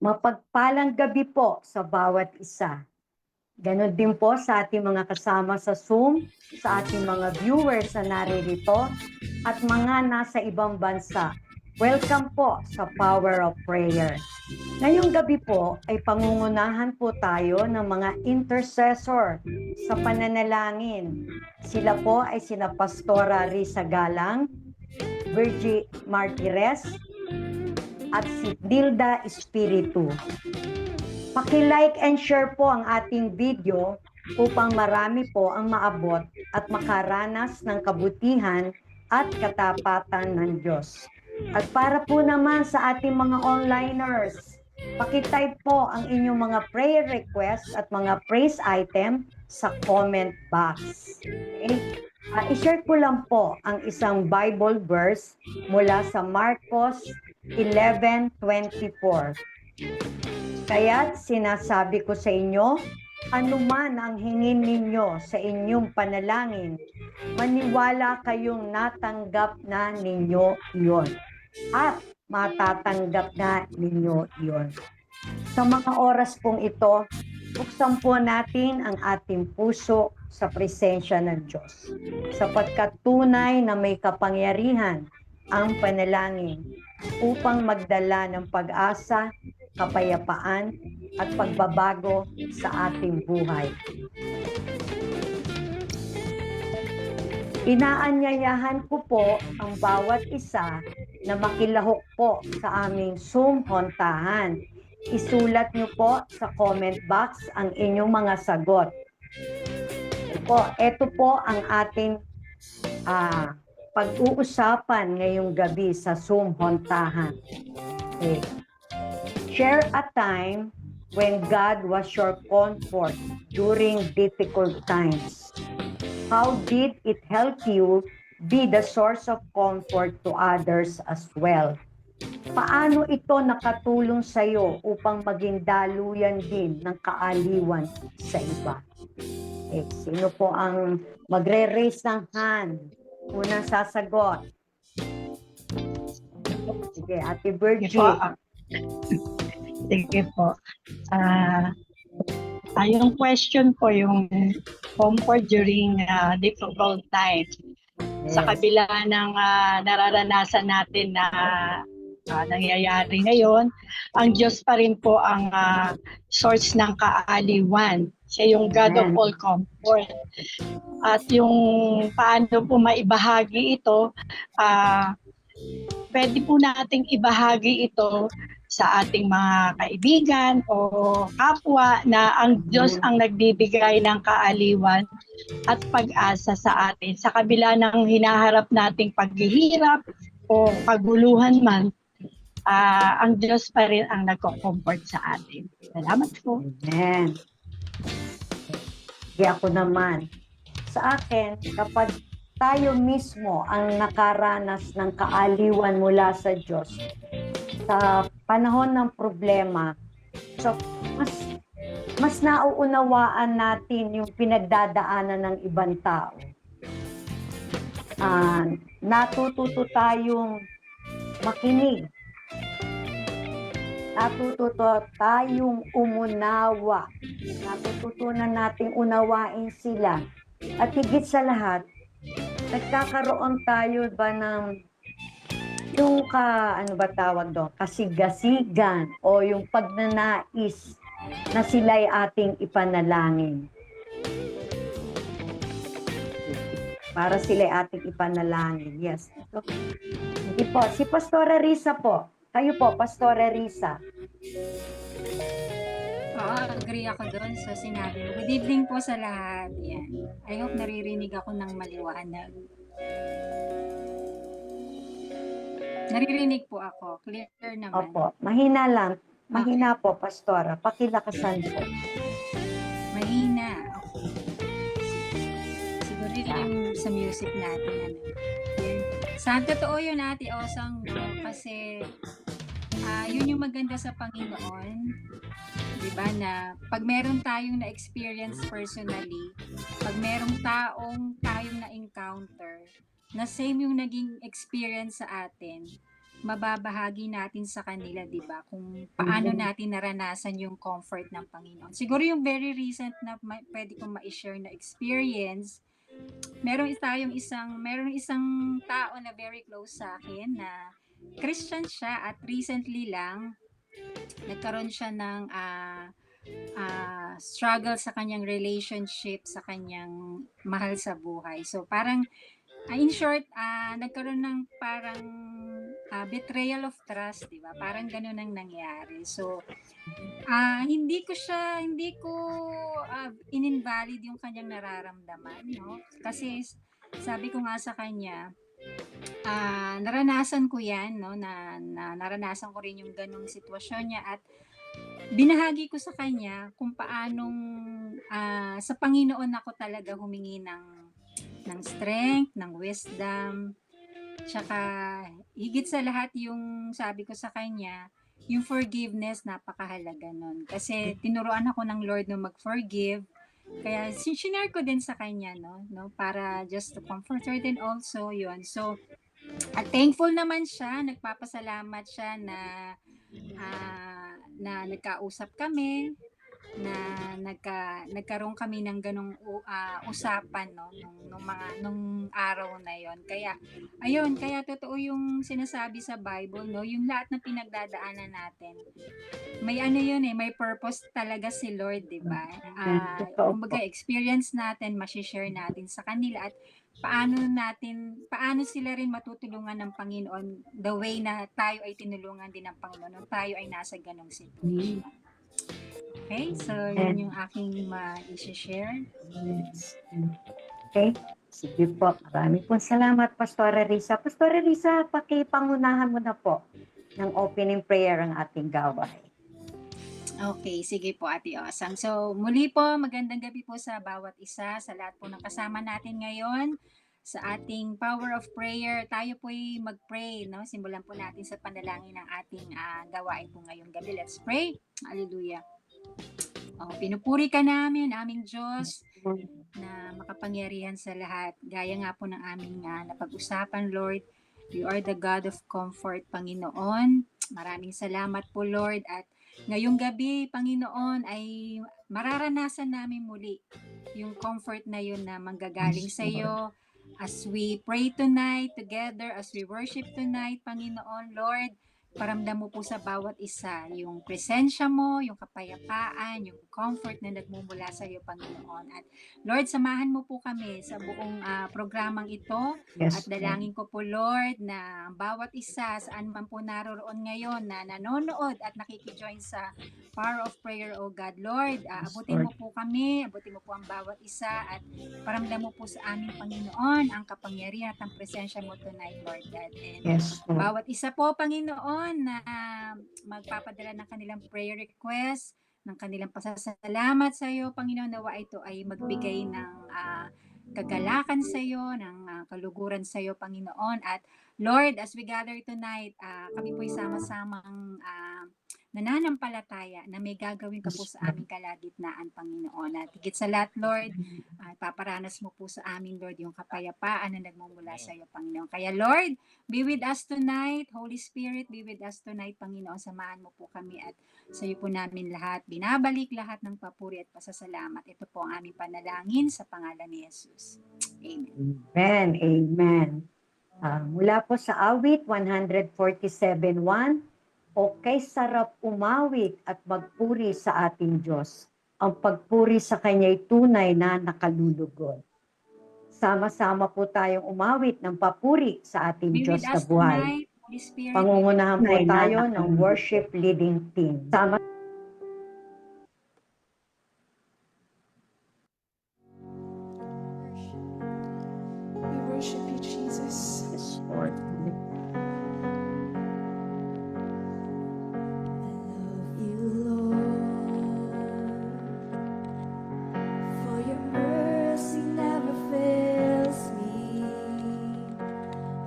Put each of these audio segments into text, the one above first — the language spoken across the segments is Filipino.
Mapagpalang gabi po sa bawat isa. Ganon din po sa ating mga kasama sa Zoom, sa ating mga viewers na naririto, at mga nasa ibang bansa. Welcome po sa Power of Prayer. Ngayong gabi po ay pangungunahan po tayo ng mga intercessor sa pananalangin. Sila po ay sina Pastora Risa Galang, Virgie Martires, at si Dilda Espiritu. Paki-like and share po ang ating video upang marami po ang maabot at makaranas ng kabutihan at katapatan ng Diyos. At para po naman sa ating mga onliners, paki-type po ang inyong mga prayer requests at mga praise item sa comment box. Okay? I-share ko lang po ang isang Bible verse mula sa Marcos 11:24. Kaya't sinasabi ko sa inyo, anuman ang hingin ninyo sa inyong panalangin, maniwala kayong natanggap na ninyo iyon at matatanggap na ninyo iyon. Sa mga oras pong ito, buksan po natin ang ating puso sa presensya ng Diyos, sapagkat tunay na may kapangyarihan ang panalangin upang magdala ng pag-asa, kapayapaan at pagbabago sa ating buhay. Inaanyayahan ko po ang bawat isa na makilahok po sa aming Zoom hontahan. Isulat niyo po sa comment box ang inyong mga sagot. Ito po ang ating pag-uusapan ngayong gabi sa Zoom hontahan. Okay. Share a time when God was your comfort during difficult times. How did it help you be the source of comfort to others as well? Paano ito nakatulong sa iyo upang maging daluyan din ng kaaliwan sa iba? Sino po ang magre-raise ng hand? Unang sasagot. Sige, Ate Virgie. Sige po. Yung question po, yung comfort during difficult times. Yes. Sa kabila ng nararanasan natin na nangyayari ngayon, ang Diyos pa rin po ang source ng kaaliwan. Siya yung God of all comfort. At yung paano po maibahagi ito, pwede po nating ibahagi ito sa ating mga kaibigan o kapwa na ang Diyos ang nagbibigay ng kaaliwan at pag-asa sa atin. Sa kabila ng hinaharap nating paghihirap o kaguluhan man, ang Diyos pa rin ang nagko-comfort sa atin. Salamat po. Amen. Ako naman. Sa akin, kapag tayo mismo ang nakaranas ng kaaliwan mula sa Diyos, sa panahon ng problema, so mas nauunawaan natin yung pinagdadaanan ng ibang tao. Natututo tayong makinig. Natututo tayong umunawa. Natututunan nating unawain sila. At higit sa lahat, nagkakaroon tayo ba ng yung ano ba tawag doon? Kasigasigan o yung pagnanais na sila'y ating ipanalangin. Para sila'y ating ipanalangin. Yes. So, hindi po. Si Pastora Risa po. Kayo po, Pastora Risa. Agree ako doon sa sinabi mo. Good evening po sa lahat. Yan. I hope naririnig ako ng maliwanag. Naririnig po ako. Clear naman. Opo. Mahina lang. Mahina po, Pastora. Pakilakasan po. Mahina. Okay. Siguro yung sa music natin. Yan. Sa totoo yun, Ate Osang, kasi yun yung maganda sa Panginoon. Diba na pag meron tayong na-experience personally, pag merong tayong na-encounter, na same yung naging experience sa atin, mababahagi natin sa kanila, 'di ba? Kung paano natin naranasan yung comfort ng Panginoon. Siguro yung very recent na pwede kong ma-share na experience, meron isang tao na very close sa akin na Christian siya at recently lang nagkaroon siya ng struggle sa kanyang relationship sa kanyang mahal sa buhay. So parang in short, nagkaroon ng parang betrayal of trust, 'di ba? Parang gano'n ang nangyari. So hindi ko ininvalid yung kanyang nararamdaman, no? Kasi sabi ko nga sa kanya, naranasan ko 'yan, no, na naranasan ko rin yung gano'ng sitwasyon niya at binahagi ko sa kanya kung paanong sa Panginoon ako talaga humingi ng strength, ng wisdom, tsaka higit sa lahat yung sabi ko sa kanya, yung forgiveness napakahalaga nun. Kasi tinuruan ako ng Lord na mag-forgive. Kaya sinare ko din sa kanya, no, para just to comfort her din also, yun. So, at thankful naman siya, nagpapasalamat siya na nagkausap kami, na nagkaroon kami ng ganong usapan, no, nung araw na yon. Kaya ayun, kaya totoo yung sinasabi sa Bible, no, yung lahat ng pinagdadaanan natin may yun may purpose talaga si Lord, di ba? Kumbaga experience natin, ma-share natin sa kanila at paano sila rin matutulungan ng Panginoon the way na tayo ay tinulungan din ng Panginoon nung tayo ay nasa ganong situation. Okay, so yun yung aking ma-share. Okay. Sige po. Maraming pong salamat, Pastora Risa. Pastora Risa, pakipangunahan mo na po ng opening prayer ang ating gaway. Okay, sige po Ate Osang. So muli po, magandang gabi po sa bawat isa, sa lahat po ng kasama natin ngayon sa ating power of prayer. Tayo po'y mag-pray, no? Simulan po natin sa panalangin ng ating gawain po ngayong gabi. Let's pray. Hallelujah. Pinupuri ka namin, aming Diyos, na makapangyarihan sa lahat. Gaya nga po ng aming napag-usapan, Lord. You are the God of comfort, Panginoon. Maraming salamat po, Lord. At ngayong gabi, Panginoon, ay mararanasan namin muli yung comfort na yun na manggagaling sa iyo. As we pray tonight together, as we worship tonight, Panginoon, Lord, paramdam mo po sa bawat isa yung presensya mo, yung kapayapaan, yung comfort na nagmumula sa iyo, Panginoon. At Lord, samahan mo po kami sa buong programang ito. Yes, at dalangin ko po, Lord, na bawat isa, saan man po naroroon ngayon na nanonood at nakikijoin sa Power of Prayer, O God. Lord, abutin mo po kami, abutin mo po ang bawat isa at paramdam mo po sa aming Panginoon ang kapangyarihan at ang presensya mo tonight, Lord God. And yes, Lord. bawat isa po, Panginoon, na magpapadala ng kanilang prayer request, ng kanilang pasasalamat sa iyo, Panginoon, nawa ito ay magbigay ng kagalakan sa iyo, ng kaluguran sa iyo, Panginoon. At Lord, as we gather tonight, kami po'y sama-samang nananampalataya na may gagawin ka po sa aming kalagitnaan, Panginoon. At higit sa lahat, Lord, paparanas mo po sa amin, Lord, yung kapayapaan na nagmumula sa iyo, Panginoon. Kaya, Lord, be with us tonight. Holy Spirit, be with us tonight, Panginoon. Samahan mo po kami at sa iyo po namin lahat. Binabalik lahat ng papuri at pasasalamat. Ito po ang aming panalangin sa pangalan ni Jesus. Amen. Amen. Amen. Mula po sa awit 147:1, okay, sarap umawit at magpuri sa ating Diyos. Ang pagpuri sa Kanya'y tunay na nakalulugod. Sama-sama po tayong umawit ng papuri sa ating Be Diyos with na us buhay. tonight, Holy Spirit. Pangungunahan po tayo ng worship leading team. Sama We worship you, Jesus. Yes, Lord. For your mercy never fails me.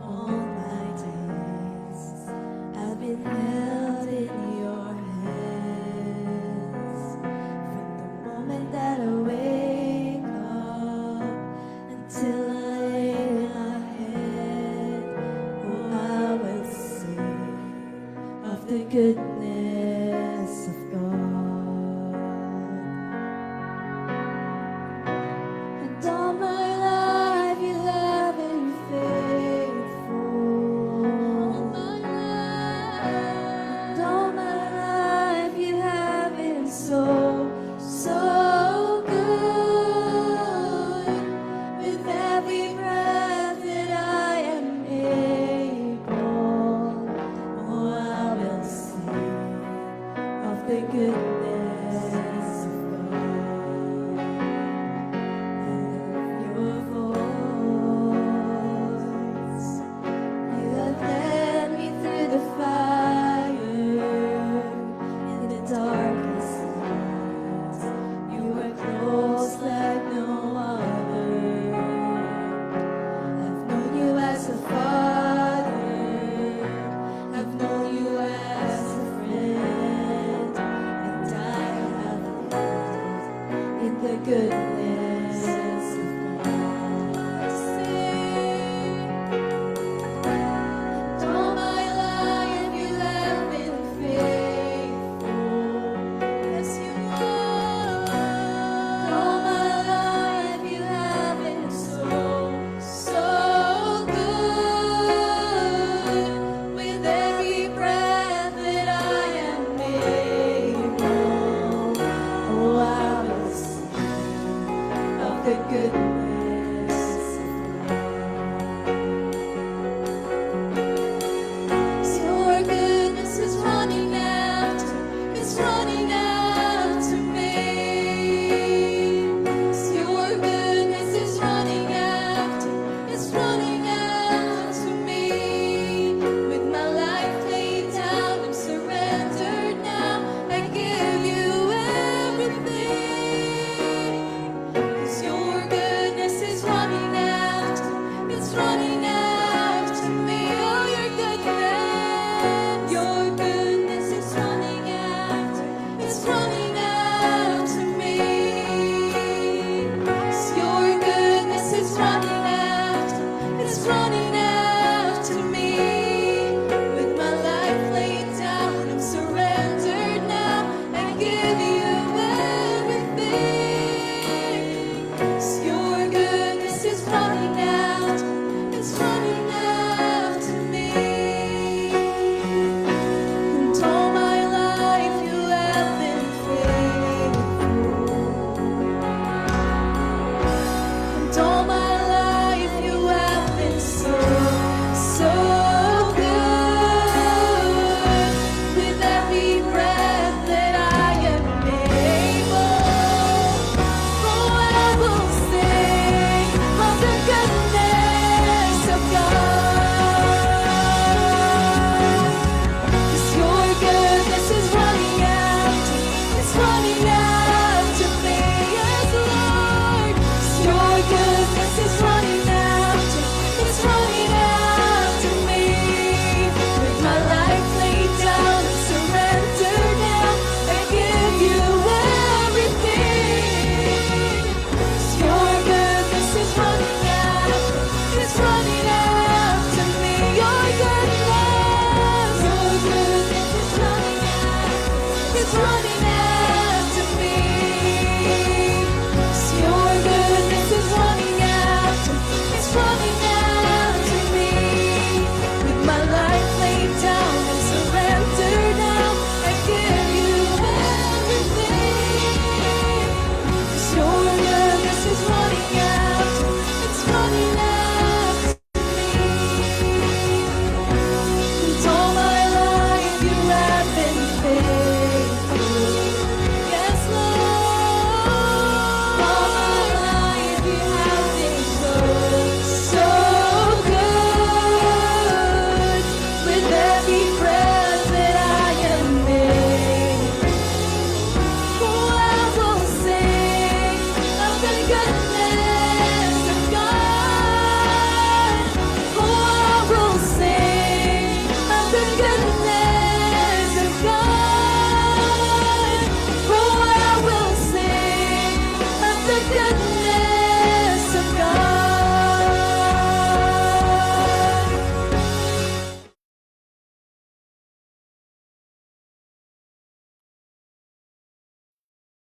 All my days I've been held in your hand. goodness of God. And all my life you have been faithful. And all my life you have been so, so good. With every breath that I am able, oh, I will sing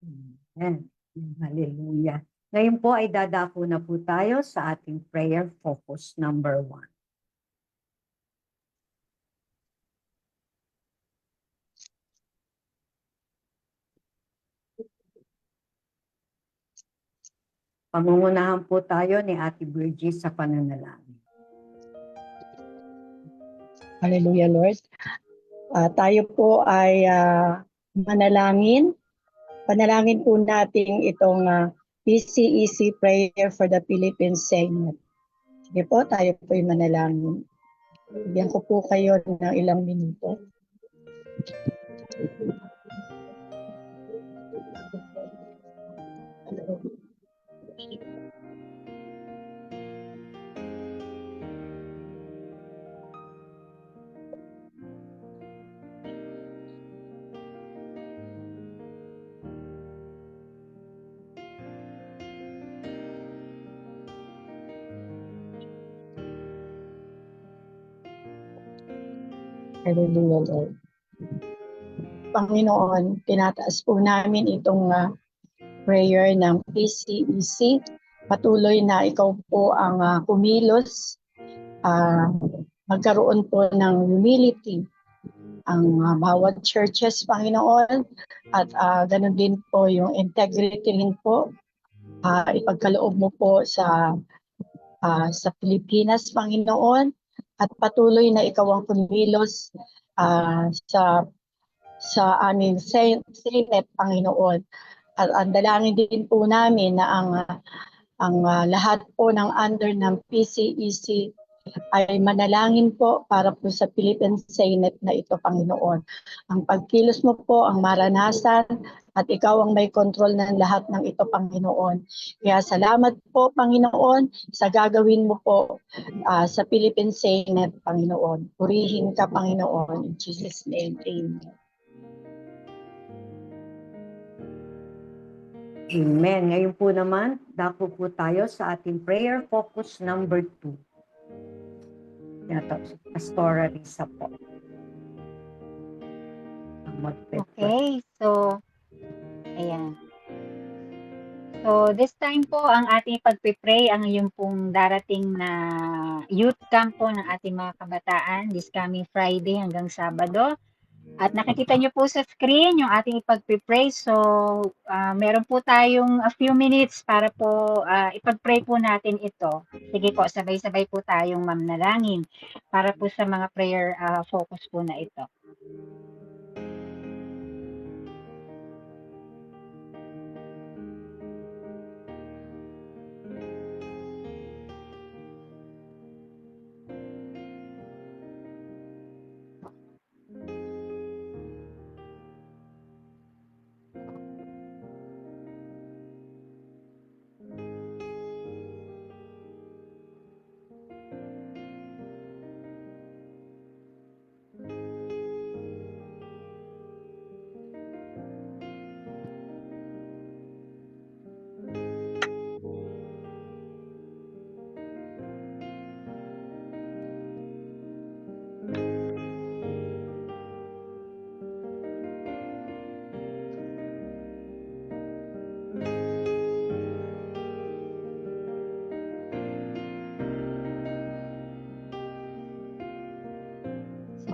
Amen. Hallelujah. Ngayon po ay dadako na po tayo sa ating prayer focus number 1. Pangungunahan po tayo ni Ate Virgie sa pananalangin. Hallelujah, Lord. Tayo po ay manalangin. Panalangin po natin itong PCEC Prayer for the Philippine Senate. Sige po, tayo po ay manalangin. Bigyan ko po kayo ng ilang minuto. Hallelujah, Lord. Panginoon, tinataas po namin itong prayer ng PCEC. Patuloy na ikaw po ang kumilos, magkaroon po ng humility ang bawat churches, Panginoon, at ganun din po yung integrity rin po. Ipagkaloob mo po sa Pilipinas, Panginoon, at patuloy na ikaw ang kumilos sa aming Senate, Panginoon. At ang dalangin din po namin na ang lahat po ng under ng PCEC ay manalangin po para po sa Philippine Senate na ito, Panginoon. Ang pagkilos mo po ang maranasan at ikaw ang may kontrol ng lahat ng ito, Panginoon. Kaya salamat po, Panginoon, sa gagawin mo po sa Philippine Senate, Panginoon. Purihin ka, Panginoon. In Jesus' name, amen. Amen. Ngayon po naman, dako po tayo sa ating prayer focus number 2. Ito, si Pastora Risa po. Okay, so, ayan. So, this time po, ang ating pagpipray, ang yung pong darating na youth camp po ng ating mga kabataan this coming Friday hanggang Sabado. At nakikita nyo po sa screen yung ating ipagpipray. So, meron po tayong a few minutes para po ipagpray po natin ito. Sige po, sabay-sabay po tayong mamnalangin para po sa mga prayer focus po na ito.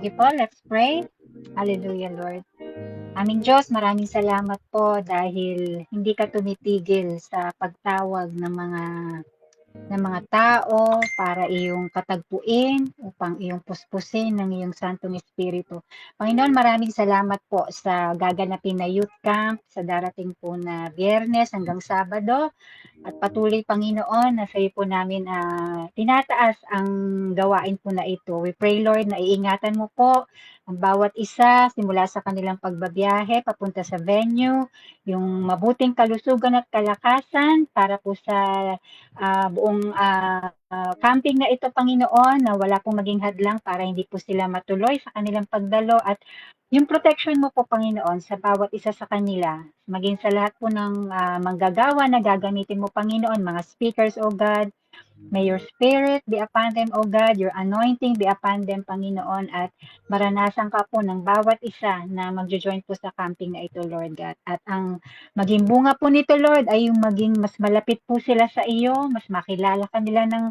Sige po, let's pray. Hallelujah, Lord. Aming Diyos, maraming salamat po dahil hindi ka tumitigil sa pagtawag ng mga tao para iyong katagpuin upang iyong puspusin ng iyong Santong Espiritu. Panginoon, maraming salamat po sa gaganapin na youth camp sa darating po na Biyernes hanggang Sabado. At patuloy, Panginoon, na sa iyo po namin tinataas ang gawain po na ito. We pray, Lord, na iingatan mo po ang bawat isa simula sa kanilang pagbabiyahe papunta sa venue, yung mabuting kalusugan at kalakasan para po sa buong camping na ito, Panginoon, na wala pong maging hadlang para hindi po sila matuloy sa kanilang pagdalo at yung protection mo po, Panginoon, sa bawat isa sa kanila, maging sa lahat po ng manggagawa na gagamitin mo, Panginoon, mga speakers, O God, May your spirit be upon them, O God, your anointing be upon them, Panginoon, at maranasan ka po ng bawat isa na magjo-join po sa camping na ito, Lord God. At ang maging bunga po nito, Lord, ay yung maging mas malapit po sila sa iyo, mas makilala kanila ng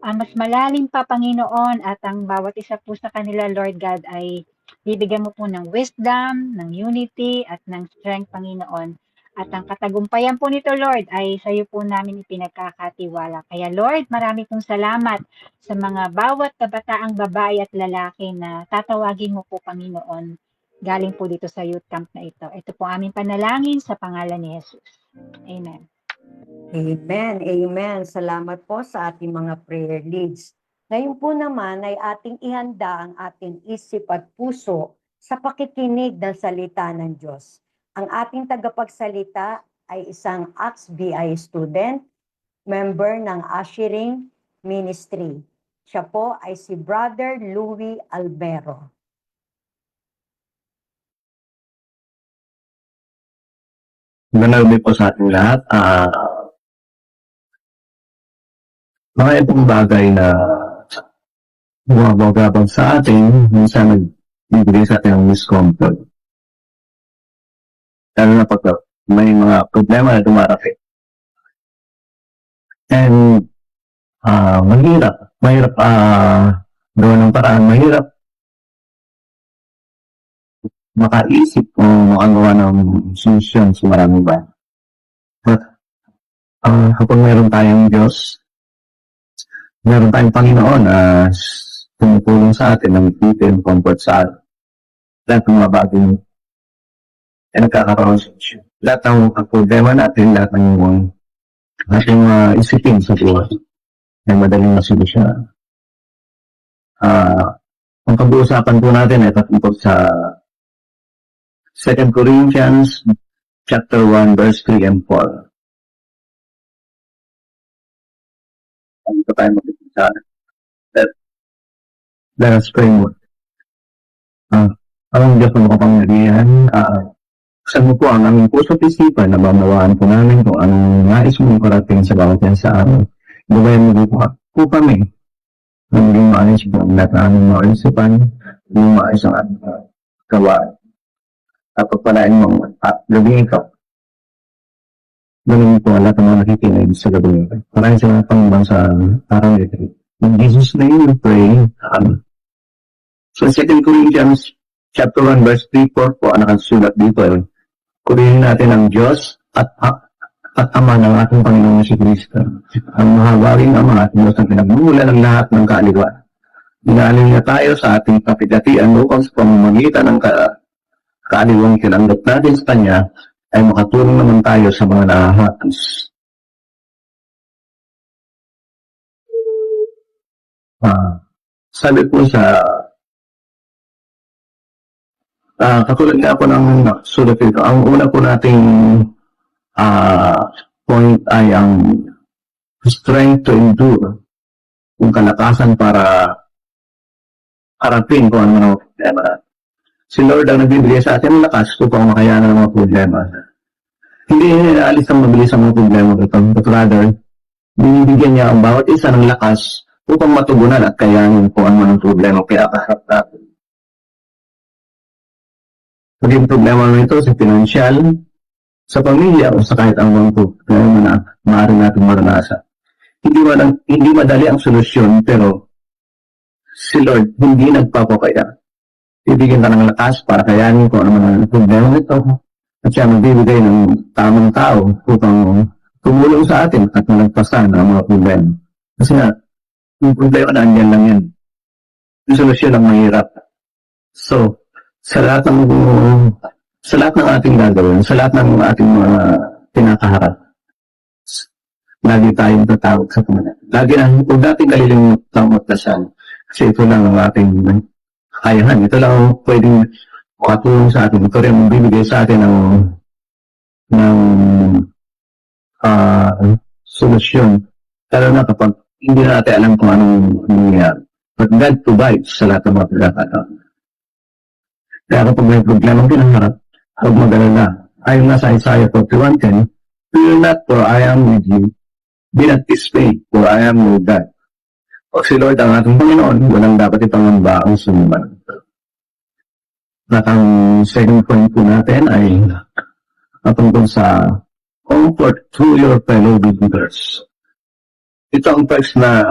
mas malalim pa, Panginoon, at ang bawat isa po sa kanila, Lord God, ay bibigyan mo po ng wisdom, ng unity, at ng strength, Panginoon. At ang katagumpayan po nito, Lord, ay sa iyo po namin ipinagkakatiwala. Kaya, Lord, marami pong salamat sa mga bawat kabataang babae at lalaki na tatawagin mo po, Panginoon, galing po dito sa youth camp na ito. Ito po aming panalangin sa pangalan ni Jesus. Amen. Amen, amen. Salamat po sa ating mga prayer leads. Ngayon po naman ay ating ihanda ang ating isip at puso sa pakikinig ng salita ng Diyos. Ang ating tagapagsalita ay isang AXBI student, member ng Ushering Ministry. Siya po ay si Brother Louie Albero. Magandang po sa ating lahat. Mga itong bagay na bumabagabag sa atin, minsan nagbibigay sa atin ng discomfort. Lalo na pag may mga problema na dumarating. And mahirap gawa ng paraan, mahirap makaisip o makagawa ng solusyon sa maraming ba. But kapag mayroon tayong Diyos, meron tayong Panginoon na tumutulong sa atin, ng nagbibigay comfort sa atin. Lahat ng mga bagay ay nagkakaroon sa solusyon. Lahat ng problema natin, lahat ng ating isipin sa buhay ay madaling masolusyon. Ang pag-uusapan po natin ay patungkol sa 2 Corinthians chapter 1 verse 3 and 4. Ano pa tayo mag-isa? Let us pray more. Ang Diyos na makapangyarihan, buksan mo po ang aming puso at isipan na mamawaan po namin kung anong nais mong parating sa bawat yan sa amin. Gabayan mo po kami na maging maayos po ang lahat ng aming mga isipan, maging maayos ang aming gawaan. At pagpalain mong gabing ikaw. Ganun po ang lahat ng mga nakikinig sa gabing ikaw. Maraming salamat Panginoon sa araw nito. In Jesus' name we pray. So 2 Corinthians chapter 1 verse 3-4 po ang nakasulat dito. Purihin natin ang Diyos at Ama ng ating Panginoon si Kristo. Ang mahawaring Ama at Diyos ang pinagmumula ng lahat ng kaaliwan. Dinaalin niya tayo sa ating kapigatian upang sa pamamagitan ng kaaliwang kinanggap natin sa Kanya ay makatulong naman tayo sa mga nahahatis. Sabi po sa katulad nga po ng sulat ito, ang una po nating point ay ang strength to endure, yung kalakasan para harapin kung ano mga problema. Si Lord ang nagbibigay sa atin ng lakas upang makayanan ng mga problema. Hindi inaalis ang mabilis ang mga problema ito, but rather, binibigyan niya ang bawat isa ng lakas upang matugunan at kayanin kung ano ang problema kaya kaharap natin. Maging problema mo ito sa financial, sa pamilya o sa kahit anong problema na maaari natin maranasan. Hindi madali ang solusyon, pero si Lord hindi nagpapakaya. Ibigyan ka ng lakas para kayanin kung ano ang problema ito. At siya magbibigay ng tamang tao upang tumulong sa atin at malagpasan ang mga problema. Kasi nga, yung problema na andyan lang yan. Yung solusyon ang mahirap. So, sa lahat ng ating gagawin, sa lahat ng ating mga pinakaharap, lagi tayong tatawag sa Panginoon. Lagi na, huwag natin kalilimutang magdasal. Kasi ito lang ang ating kakayahan. Ito lang ang pwedeng makatulong sa atin. Ito rin ang bibigay sa atin ng solusyon. Lalo na kapag hindi na natin alam kung anong nangyayari. But God provides sa lahat ng mga pagkakataon. Kaya kapag may problemang kinaharap, huwag mag-alala. Ayon nga sa Isaiah 41:10, fear not, for I am with you. be not dismayed, for I am your God. O si Lord ang ating Panginoon, walang dapat ipangamba ang sunuman. At ang second point po natin ay patungkol sa comfort through your fellow believers. Ito ang first na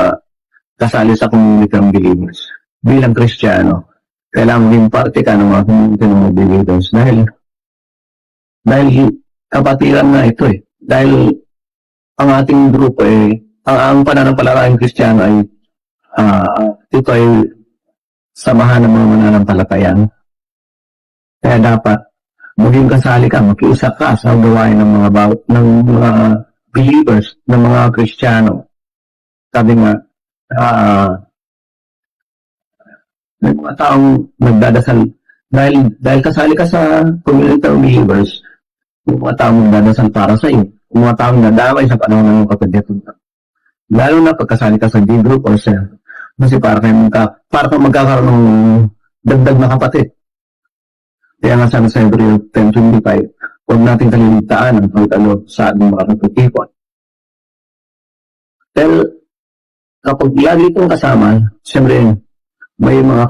kasali sa community ng believers. Bilang Kristiyano, kailangan maging parte ka ng mga community ng mga believers dahil kapatiran na ito eh. Dahil ang ating grupo ang pananampalatayang Kristiyano ay ito ay samahan ng mga mananampalatayan. Kaya dapat maging kasali ka, makiusap ka sa gawain ng mga believers, ng mga Kristiyano. Sabi nga, may mga taong nagdadasal dahil kasali ka sa community of believers, may mga taong nagdadasal para sa iyo, may mga taong nadamay sa panahon ng kapatid. Lalo na pagkasali ka sa D-group or cell. Kasi para ka magkakaroon ng dagdag na kapatid. Kaya nga sabi sa Hebrew 10:25, huwag natin kaliligtaan ang pagtalo sa ating mga kapatipon. Dahil kapag lagi itong kasama, siyempre may mga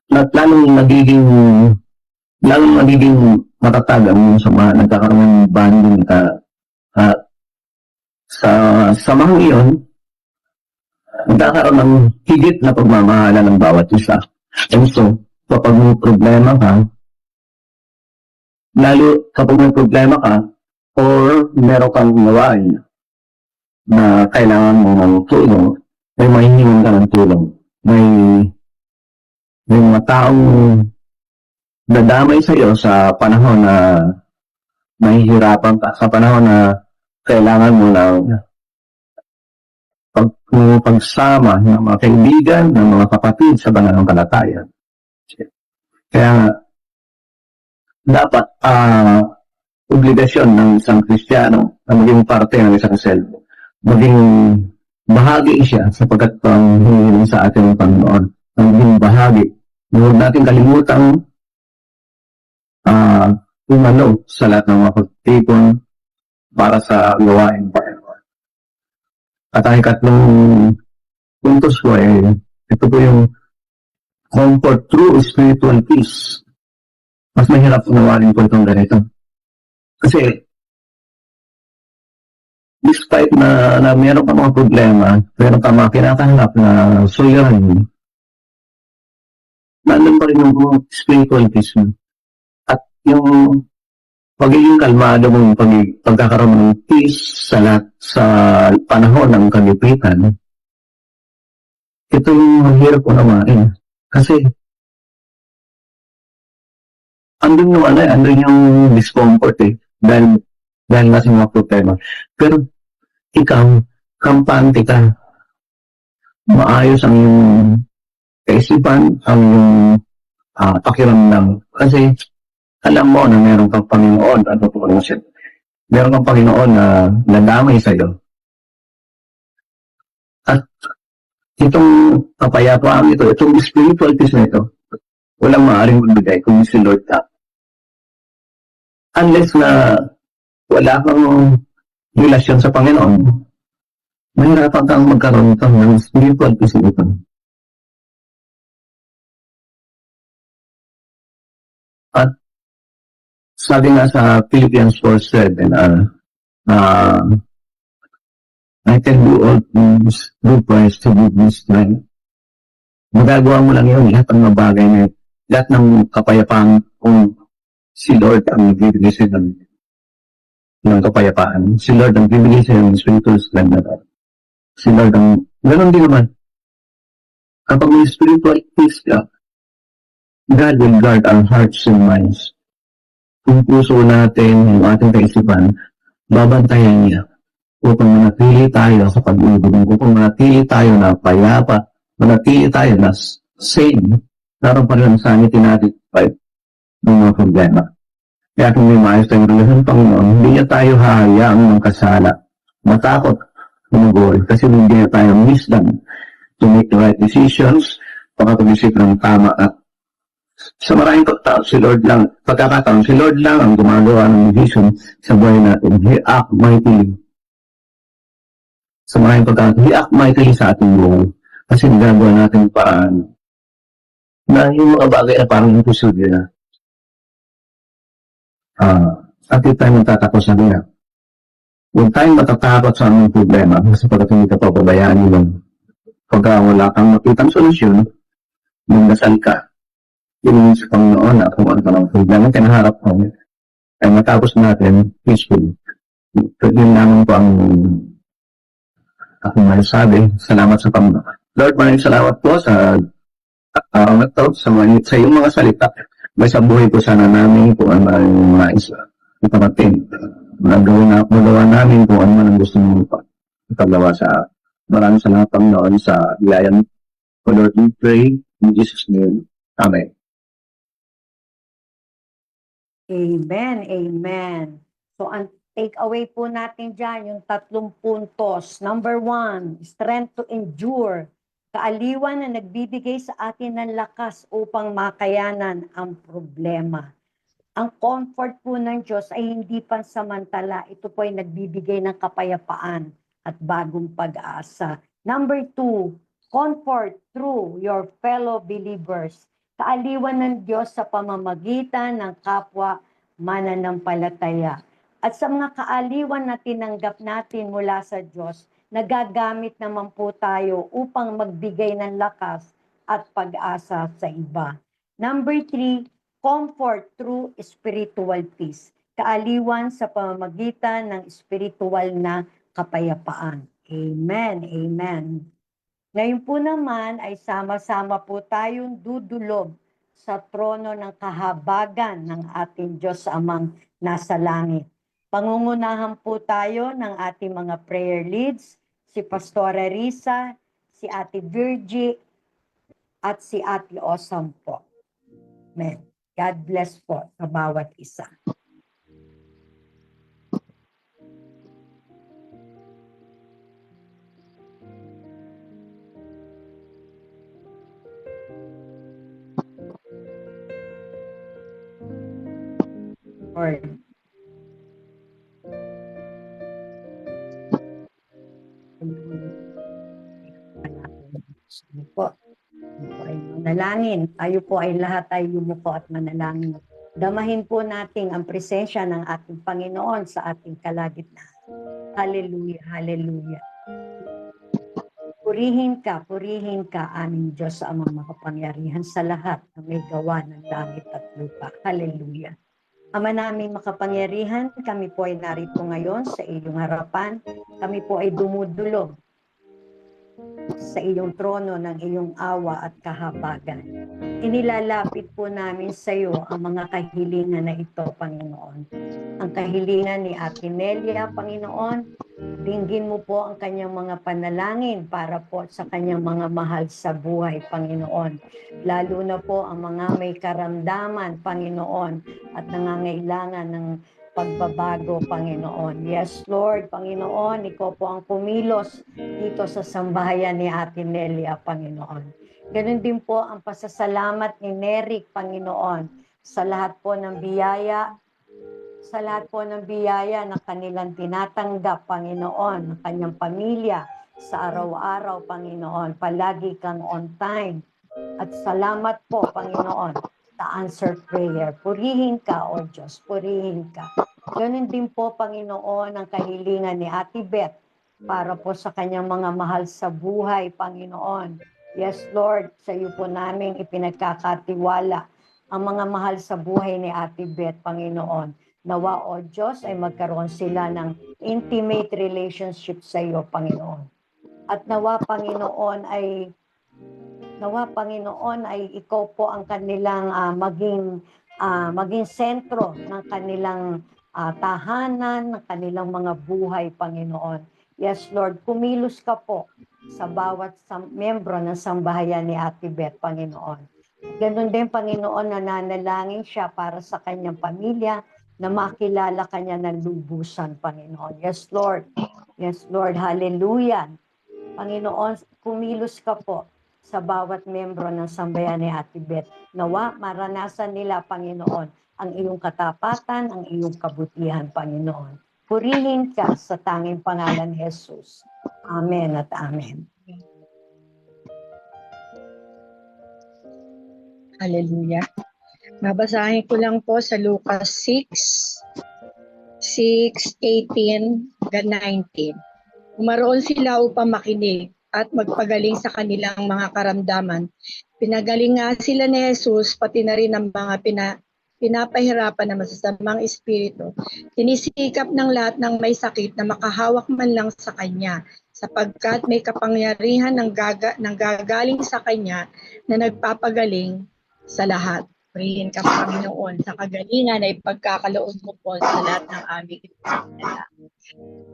lalong nagiging matatag ang sama, nagkakaroon ng bonding sa samahang iyon, nagkakaroon ng higit na pagmamahala ng bawat isa. And so, kapag may problema ka, lalo kapag may problema ka, or meron kang gawain na kailangan mo ng tulong, may mahihingan ka ng tulong. May mga taong dadamay sa iyo sa panahon na mahihirapan ka, sa panahon na kailangan mo ng pagsama ng mga kaibigan, ng mga kapatid sa pananampalataya. Kaya dapat obligasyon ng isang Kristiyano na maging parte ng isang cell, maging bahagi siya sapagkat hinihiling sa ating Panginoon, ang maging bahagi. Huwag natin kalimutang umano sa lahat ng mga pagtipon para sa gawain Panginoon. At ang ikatlong puntos ko ito po yung comfort through spiritual peace. Mas mahirap unawain po itong ganito. Kasi despite na meron ka mga problema, meron ka mga kinakahanap na suliranin, nandun pa rin yung spiritual peace mo. At yung pagiging kalmado mo, pagkakaroon ng peace sa panahon ng kagipitan, ito yung mahirap unawain. Kasi andun yung discomfort dahil nga sa mga problema. Pero ikaw, kampante ka. Maayos ang iyong kaisipan, ang iyong pakiramdam. Kasi alam mo na meron kang Panginoon at tutulungan. Meron kang Panginoon na nadamay sa iyo. At itong kapayapaan ito, itong spiritual peace na ito, walang maaaring magbigay kung si Lord ka. Unless na wala kang relasyon sa Panginoon, mahirapan kang magkaroon ng spiritual peace ito. At sabi nga sa Philippians 4:7, I can do all things through Christ who gives me strength. Magagawa mo lang yun, lahat ng mga bagay na lahat ng kapayapaan kung si Lord ang bibigay sa ng kapayapaan. Si Lord ang bibigay sa ng spiritual strength na si Lord ang, ganoon din naman. Kapag may spiritual peace ka, God will guard our hearts and minds. Kung puso natin, yung ating kaisipan, babantayan niya. Upang manatili tayo sa pag-ibig, upang manatili tayo na payapa, manatili tayo na sane, naroon pa rin ang sanity natin ng mga problema. Kaya kung may maayos tayong relasyon ng Panginoon, hindi niya tayo hahayaang ng kasala, matakot, umugol, kasi hindi niya tayo wisdom to make the right decisions, makapag-isip ng tama at sa maraming pagkakataon, si Lord lang ang gumagawa ng decision sa buhay natin. He act mightily sa mga importante, i-act mightily sa ating buhay. Kasi nagagawa natin paraan na yung mga bagay na parang imposible na. At di tayo magtatakot sa kanya. Huwag tayong matatakot sa aming problema kasi pagkat hindi ka pababayaan yun. Pagka wala kang makitang solusyon, magdasal ka. Yun sa Panginoon na kung ano ang problema kinaharap mo, ay matapos natin peaceful. Yun naman po ang aking masasabi. Salamat sa Panginoon. Lord, maraming salamat po sa sa iyong mga salita. May sa buhay po sana namin kung ano ang mga iparating. Magawa namin kung ano man ang gusto mo ipagawa sa maraming salamat Panginoon sa biyayan ko. Lord, we pray in Jesus' name. Amen. Amen, amen. So, ang take away po natin dyan, yung 3 puntos. Number 1, strength to endure. Kaaliwan na nagbibigay sa atin ng lakas upang makayanan ang problema. Ang comfort po ng Diyos ay hindi pansamantala. Ito po ay nagbibigay ng kapayapaan at bagong pag-asa. Number 2, comfort through your fellow believers. Kaaliwan ng Diyos sa pamamagitan ng kapwa mananampalataya. At sa mga kaaliwan na tinanggap natin mula sa Diyos, nagagamit naman po tayo upang magbigay ng lakas at pag-asa sa iba. Number 3, comfort through spiritual peace. Kaaliwan sa pamamagitan ng spiritual na kapayapaan. Amen, amen. Ngayon po naman ay sama-sama po tayong dudulog sa trono ng kahabagan ng ating Diyos Amang nasa langit. Pangungunahan po tayo ng ating mga prayer leads, si Pastora Risa, si Ate Virgie, at si Ate Osam po. Amen. God bless po sa bawat isa. Lord. Ano po? Ano po ay manalangin. Tayo po ay lahat ay yumuko at manalangin. Damahin po natin ang presensya ng ating Panginoon sa ating kalagitnaan. Hallelujah, hallelujah. Purihin ka, aming Diyos sa amang makapangyarihan sa lahat na may gawa ng langit at lupa. Hallelujah. Ama namin makapangyarihan, kami po ay narito ngayon sa iyong harapan. Kami po ay dumudulog sa iyong trono ng iyong awa at kahabagan. Inilalapit po namin sa iyo ang mga kahilingan na ito, Panginoon. Ang kahilingan ni Ate Nelia, Panginoon, dinggin mo po ang kanyang mga panalangin para po sa kanyang mga mahal sa buhay, Panginoon. Lalo na po ang mga may karamdaman, Panginoon, at nangangailangan ng pagbabago, Panginoon. Yes, Lord, Panginoon, ikaw po ang kumilos dito sa sambahayan ni Ate Nelia, Panginoon. Ganun din po ang pasasalamat ni Neric, Panginoon, sa lahat po ng biyaya, na kanilang tinatanggap, Panginoon, ng kanyang pamilya sa araw-araw, Panginoon. Palagi kang on time. At salamat po, Panginoon, sa answered prayer. Purihin ka, O Diyos, purihin ka. Ganun din po, Panginoon, ang kahilingan ni Ate Beth para po sa kanyang mga mahal sa buhay, Panginoon. Yes, Lord, sa iyo po namin ipinagkakatiwala ang mga mahal sa buhay ni Ate Beth, Panginoon. Nawa, O Diyos, ay magkaroon sila ng intimate relationship sa iyo, Panginoon. At nawa, Panginoon, ay ikaw po ang kanilang maging sentro ng kanilang tahanan, ng kanilang mga buhay, Panginoon. Yes, Lord, kumilos ka po sa bawat membro ng sambahayan ni Ate Beth, Panginoon. Ganon din, Panginoon, nananalangin siya para sa kanyang pamilya na makilala kanya ng lubusan, Panginoon. Yes, Lord. Yes, Lord. Hallelujah. Panginoon, kumilos ka po sa bawat membro ng sambayan ni Ate Beth. Nawa, maranasan nila, Panginoon, ang iyong katapatan, ang iyong kabutihan, Panginoon. Purihin ka sa tanging pangalan ni Jesus. Amen at amen. Hallelujah. Babasahin ko lang po sa Lucas 6:18 hanggang 19. Umaroon sila upang makinig at magpagaling sa kanilang mga karamdaman. Pinagaling nga sila ni Jesus, pati na rin ang mga pinapahirapan ng masasamang espiritu. Tinisikap ng lahat ng may sakit na makahawak man lang sa kanya, sapagkat may kapangyarihan ng gagaling sa kanya na nagpapagaling sa lahat. Purihin ka, Panginoon, sa kagalingan ay pagkakaloob mo po sa lahat ng aming panalangin.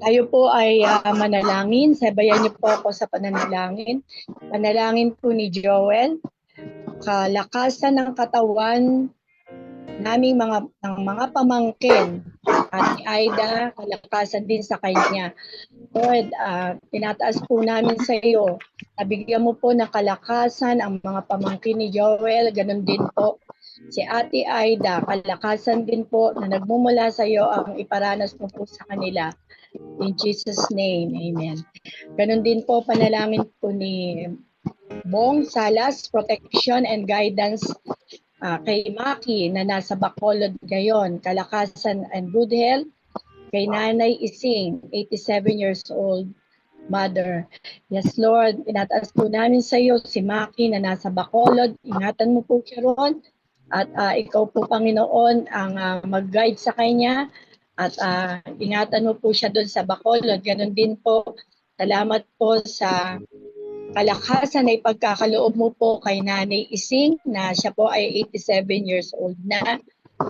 Tayo po ay manalangin. Sabayan niyo po ako sa pananalangin. Panalangin po ni Joel. Kalakasan ng katawan naming mga pamangkin at ni Aida, kalakasan din sa kanya. Lord, tinataas po namin sa iyo. Nabigyan mo po ng kalakasan ang mga pamangkin ni Joel, ganun din po. Si Ate Aida, kalakasan din po na nagmumula sa iyo ang iparanas mo po sa kanila. In Jesus' name, amen. Ganun din po panalangin po ni Bong Salas, protection and guidance kay Maki na nasa Bacolod ngayon, kalakasan and good health. Kay Nanay Ising, 87 years old, mother. Yes, Lord, pinataas po namin sa iyo si Maki na nasa Bacolod. Ingatan mo po siya ron. At ikaw po, Panginoon, ang mag-guide sa kanya. At ingatan mo po siya doon sa Bacolod. Ganon din po. Salamat po sa kalakasan ay pagkakaloob mo po kay Nanay Ising na siya po ay 87 years old na.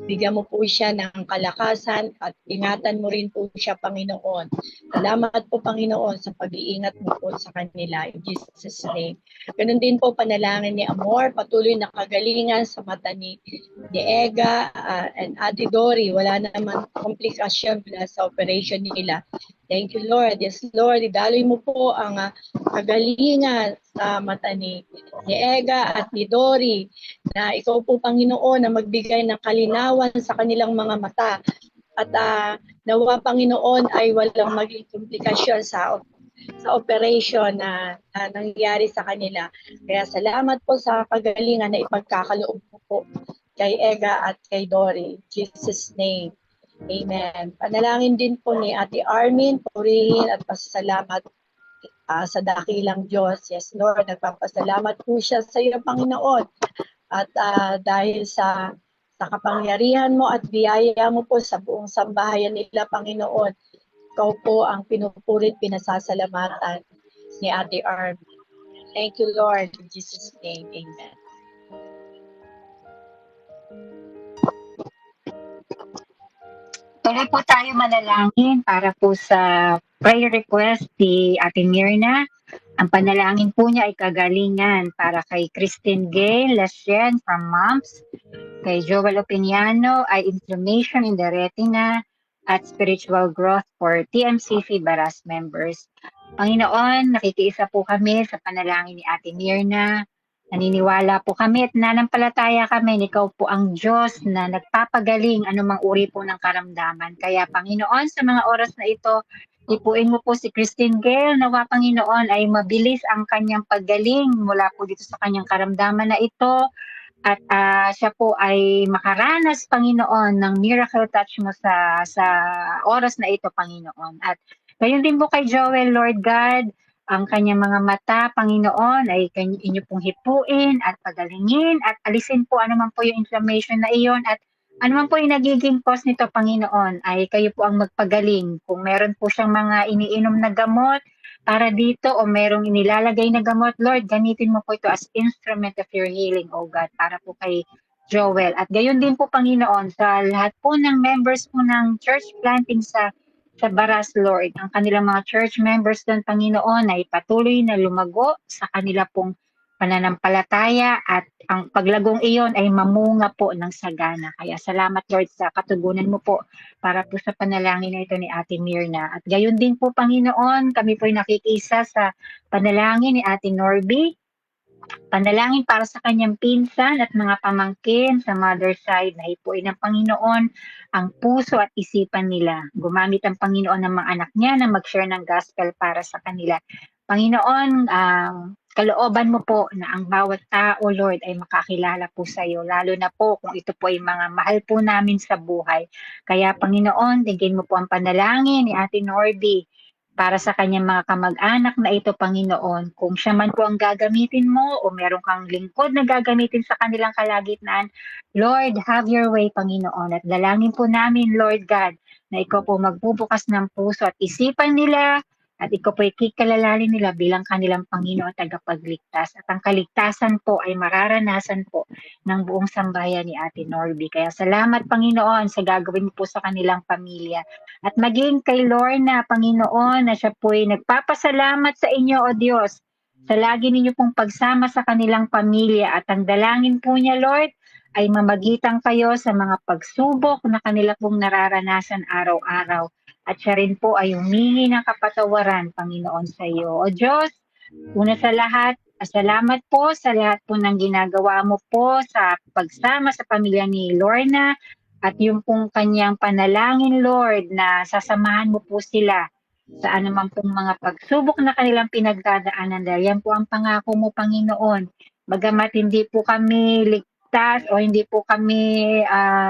Bigyan mo po siya ng kalakasan at ingatan mo rin po siya, Panginoon. Salamat po, Panginoon, sa pag-iingat mo po sa kanila. In Jesus' name. Ganun din po panalangin ni Amor, patuloy na kagalingan sa mata ni Ega and Ate Dory. Wala naman komplikasyon mula sa operation nila. Thank you, Lord. Yes, Lord, idaloy mo po ang kagalingan sa mata ni Ega at ni Dory, na ikaw po, Panginoon, na magbigay ng kalinawan sa kanilang mga mata. At nawa, Panginoon, ay walang maging komplikasyon sa operation na nangyari sa kanila. Kaya salamat po sa kagalingan na ipagkakaloob mo po kay Ega at kay Dory. In Jesus' name. Amen. Panalangin din po ni Ate Armin, purihin at pasalamat sa dakilang Diyos. Yes, Lord, nagpapasalamat po siya sa iyo, Panginoon. At dahil sa kapangyarihan mo at biyaya mo po sa buong sambahayan nila, Panginoon, ikaw po ang pinupurit, pinasasalamatan ni Ate Armin. Thank you, Lord. In Jesus' name, amen. Tuloy po tayo manalangin para po sa prayer request ni Ate Mirna. Ang panalangin po niya ay kagalingan para kay Christine Gay Lasien from Mumps, kay Joel Opiniano ay inflammation in the retina at spiritual growth for TMCC Baras members. Panginoon, nakikiisa po kami sa panalangin ni Ate Mirna. Naniniwala po kami at nanampalataya kami na ikaw po ang Diyos na nagpapagaling anumang uri po ng karamdaman. Kaya Panginoon, sa mga oras na ito, ipuin mo po si Christine Gale, nawa Panginoon ay mabilis ang kanyang paggaling mula po dito sa kanyang karamdaman na ito. At siya po ay makaranas, Panginoon, ng miracle touch mo sa oras na ito, Panginoon. At gayon din po kay Joel, Lord God, ang kanyang mga mata, Panginoon, ay inyo pong hipuin at pagalingin at alisin po anuman po yung inflammation na iyon at anuman po yung nagiging cause nito, Panginoon, ay kayo po ang magpagaling. Kung meron po siyang mga iniinom na gamot para dito o merong inilalagay na gamot, Lord, gamitin mo po ito as instrument of your healing, O God, para po kay Joel. At gayon din po, Panginoon, sa lahat po ng members po ng church planting sa Baras, Lord, ang kanilang mga church members doon, Panginoon, ay patuloy na lumago sa kanila pong pananampalataya at ang paglagong iyon ay mamunga po ng sagana. Kaya salamat, Lord, sa katugunan mo po para po sa panalangin na ito ni Ate Mirna. At gayon din po, Panginoon, kami po ay nakikisa sa panalangin ni Ate Norby Panalangin para sa kanyang pinsan at mga pamangkin sa mother side na ipuin ng Panginoon ang puso at isipan nila. Gumamit ang Panginoon ng mga anak niya na mag-share ng gospel para sa kanila. Panginoon, kalooban mo po na ang bawat tao, Lord, ay makakilala po sa iyo, lalo na po kung ito po ay mga mahal po namin sa buhay. Kaya Panginoon, tingin mo po ang panalangin ni Ate Norby para sa kanyang mga kamag-anak na ito, Panginoon. Kung siya man po ang gagamitin mo o meron kang lingkod na gagamitin sa kanilang kalagitnaan, Lord, have your way, Panginoon. At dalangin po namin, Lord God, na ikaw po magbubukas ng puso at isipan nila at ikaw po ikikalalali nila bilang kanilang Panginoon at tagapagligtas. At ang kaligtasan po ay mararanasan po ng buong sambayan ni Ate Norby. Kaya salamat, Panginoon, sa gagawin mo po sa kanilang pamilya. At maging kay Lorna, Panginoon, na siya po'y nagpapasalamat sa inyo, O Diyos, sa lagi ninyo pong pagsama sa kanilang pamilya. At ang dalangin po niya, Lord, ay mamagitan kayo sa mga pagsubok na kanila pong nararanasan araw-araw. At siya rin po ay humingi ng kapatawaran, Panginoon, sa iyo. O Diyos, una sa lahat, salamat po sa lahat po ng ginagawa mo po sa pagsama sa pamilya ni Lorna at yung pong kanyang panalangin, Lord, na sasamahan mo po sila sa anumang pong mga pagsubok na kanilang pinagdadaanan. Dahil yan po ang pangako mo, Panginoon. Bagamat hindi po kami ligtas o hindi po kami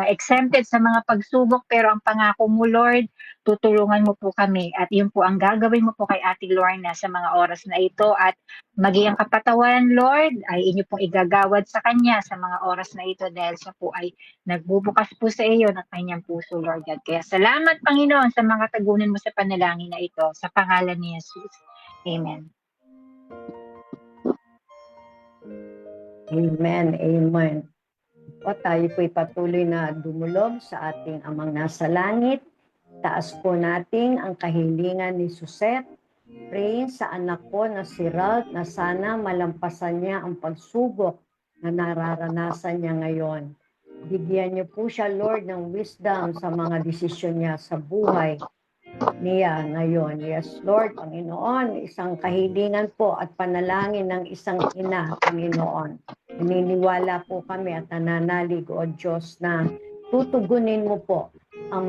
exempted sa mga pagsubok, pero ang pangako mo, Lord, tutulungan mo po kami. At yun po ang gagawin mo po kay Ate Lorna sa mga oras na ito. At maging ang kapatawaran, Lord, ay inyo pong igagawad sa kanya sa mga oras na ito dahil siya po ay nagbubukas po sa iyo ng kanyang puso, Lord God. Kaya salamat, Panginoon, sa mga tagunan mo sa panalangin na ito. Sa pangalan ni Jesus. Amen. Amen, amen. O tayo po'y patuloy na dumulog sa ating amang nasa langit. Taas po natin ang kahilingan ni Susette. Praying sa anak ko na si Ralph na sana malampasan niya ang pagsubok na nararanasan niya ngayon. Bigyan niyo po siya, Lord, ng wisdom sa mga desisyon niya sa buhay niya ngayon. Yes, Lord, Panginoon, isang kahilingan po at panalangin ng isang ina, Panginoon. Naniniwala po kami at nananalig, O Diyos, na tutugunin mo po ang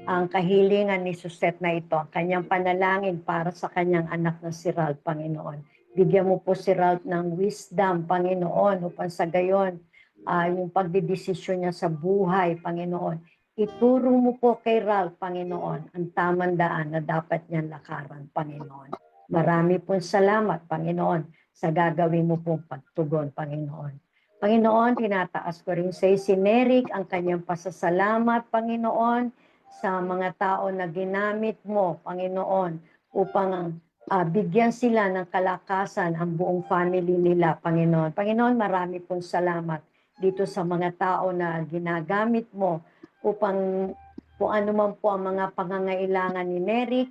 ang kahilingan ni Susette na ito, ang kanyang panalangin para sa kanyang anak na si Ralph, Panginoon. Bigyan mo po si Ralph ng wisdom, Panginoon, upang sa gayon, yung pagdidesisyon niya sa buhay, Panginoon. Ituro mo po kay Ralph, Panginoon, ang tamang daan na dapat niyang lakaran, Panginoon. Marami pong salamat, Panginoon, sa gagawin mo pong pagtugon, Panginoon. Panginoon, tinataas ko rin sa si Neric ang kanyang pasasalamat, Panginoon, sa mga tao na ginamit mo, Panginoon, upang bigyan sila ng kalakasan ang buong family nila, Panginoon. Panginoon, marami pong salamat dito sa mga tao na ginagamit mo upang kung ano man po ang mga pangangailangan ni Neric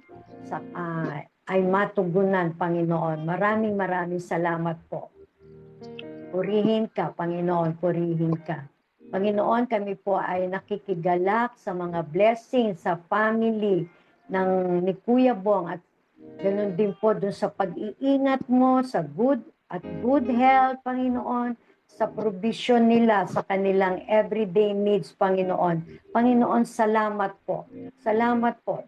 ay matugunan, Panginoon. Maraming salamat po. Purihin ka, Panginoon, purihin ka. Panginoon, kami po ay nakikigalak sa mga blessings sa family ni Kuya Bong at ganoon din po doon sa pag-iingat mo sa good health, Panginoon, sa provision nila sa kanilang everyday needs, Panginoon. Panginoon, salamat po. Salamat po.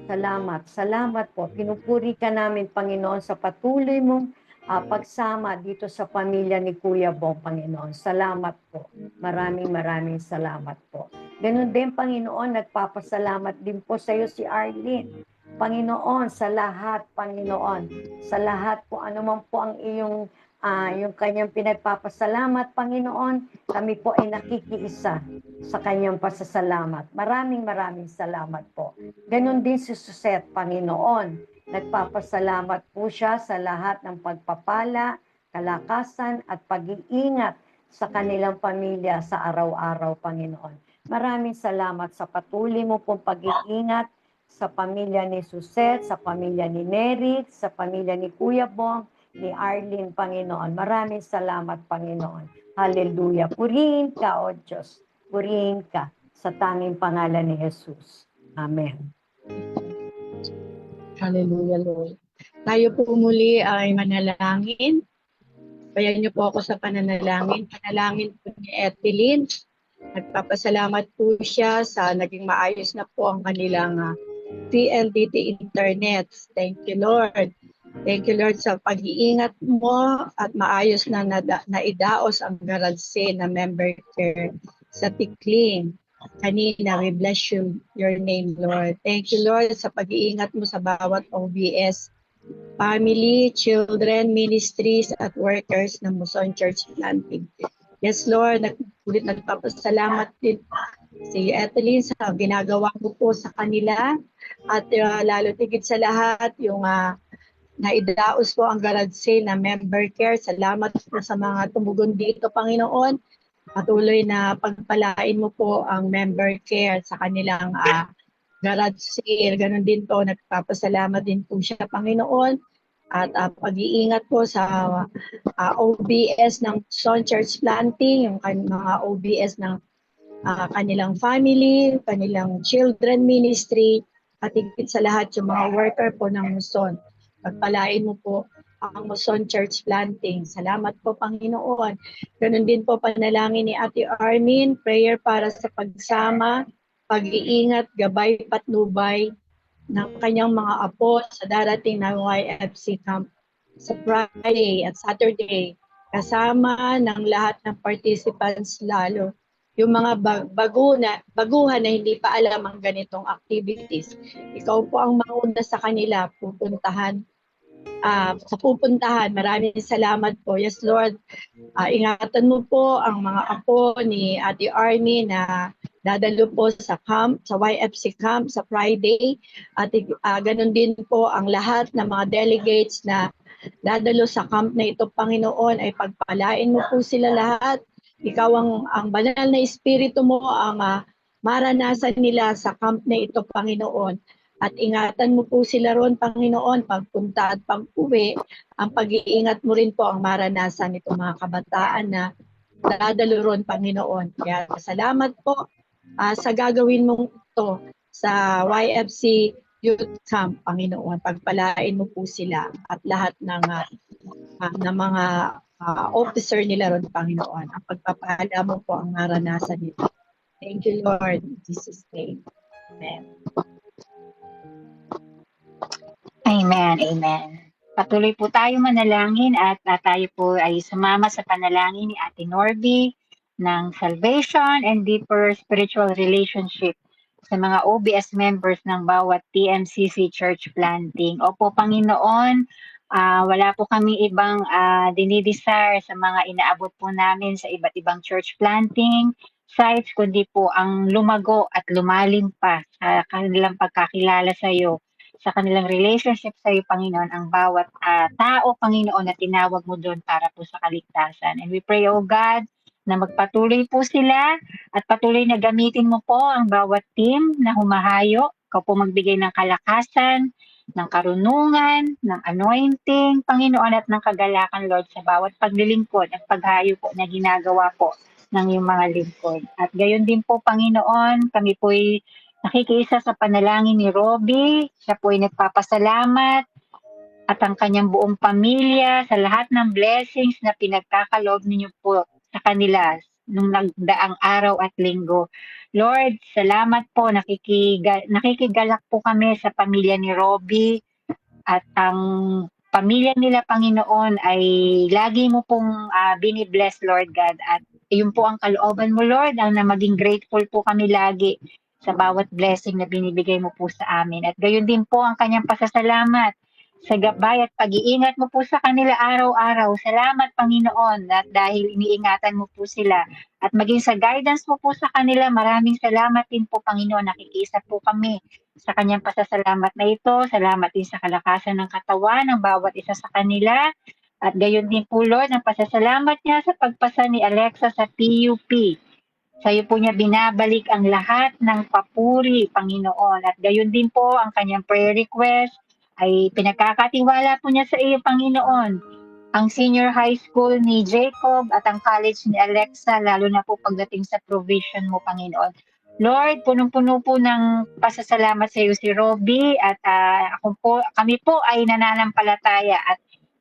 Salamat po. Pinupuri ka namin, Panginoon, sa patuloy mong pagsama dito sa pamilya ni Kuya Bong, Panginoon. Salamat po. Maraming salamat po. Ganun din, Panginoon, nagpapasalamat din po sa iyo si Arlene. Panginoon, sa lahat, Panginoon, sa lahat po, ano man po ang yung kanyang pinagpapasalamat, Panginoon, kami po ay nakikiisa sa kanyang pasasalamat. Maraming salamat po. Ganon din si Susette, Panginoon. Nagpapasalamat po siya sa lahat ng pagpapala, kalakasan at pag-iingat sa kanilang pamilya sa araw-araw, Panginoon. Maraming salamat sa patuloy mo pong pag-iingat sa pamilya ni Susette, sa pamilya ni Neric, sa pamilya ni Kuya Bong, ni Arlene, Panginoon. Maraming salamat, Panginoon. Hallelujah. Purihin ka, O Diyos. Purihin ka sa tanging pangalan ni Jesus. Amen. Hallelujah, Lord. Tayo po muli ay manalangin. Gabayan niyo po ako sa pananalangin. Panalangin po ni Etheline. Nagpapasalamat po siya sa naging maayos na po ang kanilang PLDT Internet. Thank you, Lord. Thank you, Lord, sa pag-iingat mo at maayos na naidaos ang Garanse na member care sa Tikling. Kanina, we bless your name, Lord. Thank you, Lord, sa pag-iingat mo sa bawat OBS family, children, ministries, at workers ng Muson Church Planting. Yes, Lord, ulit nagpapasalamat din si Etheline sa ginagawa mo po sa kanila at lalo tigit sa lahat yung naidaos po ang garage sale na member care. Salamat po sa mga tumugon dito, Panginoon. Patuloy na pagpalain mo po ang member care sa kanilang garage sale. Ganon din po, nagpapasalamat din po siya, Panginoon. At pag-iingat po sa OBS ng Son Church Planting, yung mga OBS ng kanilang family, kanilang children ministry, at higit sa lahat yung mga worker po ng Muson. Pagpalain mo po ang Muson Church Planting. Salamat po, Panginoon. Ganun din po panalangin ni Ate Armin, prayer para sa pagsama, pag-iingat, gabay, patnubay ng kanyang mga apo sa darating na YFC camp sa Friday at Saturday, kasama ng lahat ng participants, lalo yung mga baguhan na hindi pa alam ang ganitong activities. Ikaw po ang mauna sa kanila, sa pupuntahan. Maraming salamat po. Yes, Lord. Ingatan mo po ang mga apo ni Ate Army na dadalo po sa camp, sa YFC camp sa Friday. At ganun din po ang lahat ng mga delegates na dadalo sa camp na ito, Panginoon, ay pagpalain mo po sila lahat. Ikaw ang banal na espiritu mo ang maranasan nila sa camp na ito, Panginoon. At ingatan mo po sila ron, Panginoon, pagpunta at pag-uwi. Ang pag-iingat mo rin po ang maranasan nitong mga kabataan na dadalo ron, Panginoon. Kaya salamat po sa gagawin mong ito sa YFC Youth Camp, Panginoon. Pagpalain mo po sila at lahat ng mga officer nila ron, Panginoon. Ang pagpapala mo po ang maranasan nito. Thank you, Lord. In Jesus' name. Amen. Amen, amen. Patuloy po tayo manalangin at tayo po ay sumama sa panalangin ni Ate Norby ng salvation and deeper spiritual relationship sa mga OBS members ng bawat TMCC Church Planting. Opo, Panginoon, wala po kami ibang dinidesire sa mga inaabot po namin sa iba't ibang church planting sites, kundi po ang lumago at lumalim pa sa kanilang pagkakilala sa iyo, sa kanilang relationship sa iyo, Panginoon, ang bawat tao, Panginoon, na tinawag mo doon para po sa kaligtasan. And we pray, O God, na magpatuloy po sila at patuloy na gamitin mo po ang bawat team na humahayo. Ikaw po magbigay ng kalakasan, ng karunungan, ng anointing, Panginoon, at ng kagalakan, Lord, sa bawat paglilingkod at paghayo po na ginagawa po ng iyong mga lingkod. At gayon din po, Panginoon, kami po'y nakikiisa sa panalangin ni Robbie. Siya po ay nagpapasalamat at ang kanyang buong pamilya sa lahat ng blessings na pinagkakaloob ninyo po sa kanila nung nagdaang araw at linggo. Lord, salamat po. Nakikigalak po kami sa pamilya ni Robbie at ang pamilya nila, Panginoon, ay lagi mo pong binibless, Lord God. At yun po ang kalooban mo, Lord, ang na maging grateful po kami lagi sa bawat blessing na binibigay mo po sa amin. At gayon din po ang kanyang pasasalamat sa gabay at pag-iingat mo po sa kanila araw-araw. Salamat, Panginoon, at dahil iniingatan mo po sila at maging sa guidance mo po sa kanila, maraming salamat din po, Panginoon. Nakikiisa po kami sa kanyang pasasalamat na ito. Salamat din sa kalakasan ng katawan ng bawat isa sa kanila. At gayon din po, Lord, ang pasasalamat niya sa pagpasa ni Alexa sa PUP. Sa iyo po niya binabalik ang lahat ng papuri, Panginoon. At gayon din po ang kanyang prayer request ay pinagkakatiwala po niya sa iyo, Panginoon. Ang senior high school ni Jacob at ang college ni Alexa, lalo na po pagdating sa provision mo, Panginoon. Lord, punong-puno po ng pasasalamat sa iyo si Robbie at kami po ay nananampalataya at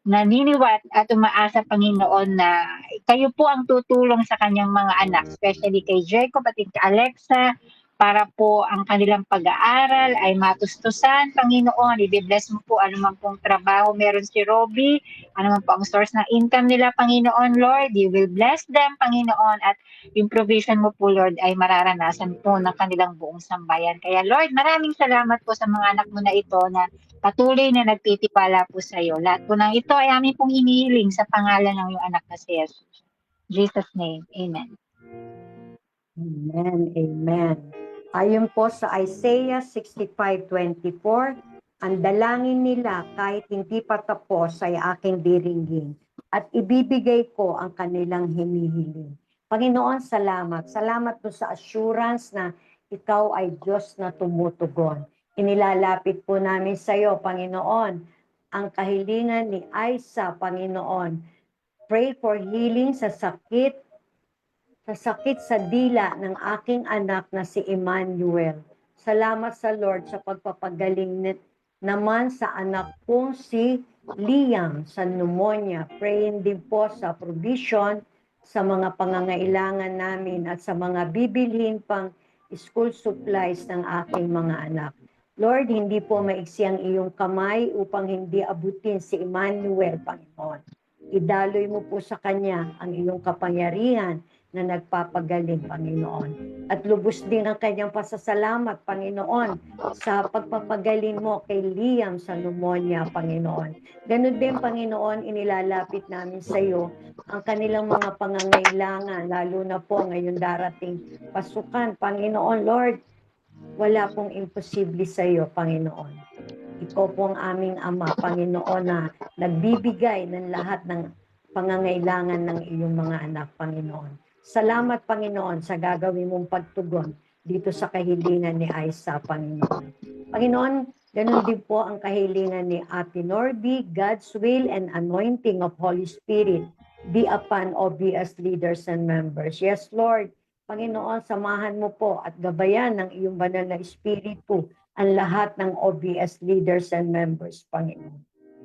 naniniwat at umaasa, Panginoon, na kayo po ang tutulong sa kanyang mga anak, especially kay Jacob at kay Alexa, para po ang kanilang pag-aaral ay matustusan, Panginoon. I-bless mo po anuman pong trabaho meron si Robbie, anuman po ang source ng income nila, Panginoon, Lord. You will bless them, Panginoon, at yung provision mo po, Lord, ay mararanasan po ng kanilang buong sambayan. Kaya, Lord, maraming salamat po sa mga anak mo na ito na patuloy na nagtitiwala po sa iyo. Lahat po ng ito ay amin pong inihiling sa pangalan ng iyong anak na si Jesus. In Jesus' name, Amen. Amen, amen. Ayon po sa Isaiah 65:24, ang dalangin nila kahit hindi pa tapos ay aking diringgin at ibibigay ko ang kanilang hinihiling. Panginoon, salamat. Salamat po sa assurance na ikaw ay Diyos na tumutugon. Inilalapit po namin sa iyo, Panginoon, ang kahilingan ni Aisa, Panginoon. Pray for healing sa sakit sa dila ng aking anak na si Emmanuel. Salamat sa Lord sa pagpapagaling naman sa anak kong si Liam sa pneumonia. Praying din po sa provision sa mga pangangailangan namin at sa mga bibilhin pang school supplies ng aking mga anak. Lord, hindi po maiksi ang iyong kamay upang hindi abutin si Emmanuel, Panginoon. Idaloy mo po sa kanya ang iyong kapangyarihan na nagpapagaling, Panginoon. At lubos din ang kanyang pasasalamat, Panginoon, sa pagpapagaling mo kay Liam sa pneumonia, Panginoon. Ganun din, Panginoon, inilalapit namin sa iyo ang kanilang mga pangangailangan, lalo na po ngayon darating pasukan, Panginoon. Lord, wala pong imposible sa iyo, Panginoon. Ikaw po ang aming Ama, Panginoon, na nagbibigay ng lahat ng pangangailangan ng iyong mga anak, Panginoon. Salamat, Panginoon, sa gagawin mong pagtugon dito sa kahilingan ni Aisa, Panginoon. Panginoon, ganun din po ang kahilingan ni Ate Norby. God's will and anointing of Holy Spirit be upon OBS leaders and members. Yes, Lord. Panginoon, samahan mo po at gabayan ng iyong banal na Espiritu ang lahat ng OBS leaders and members, Panginoon.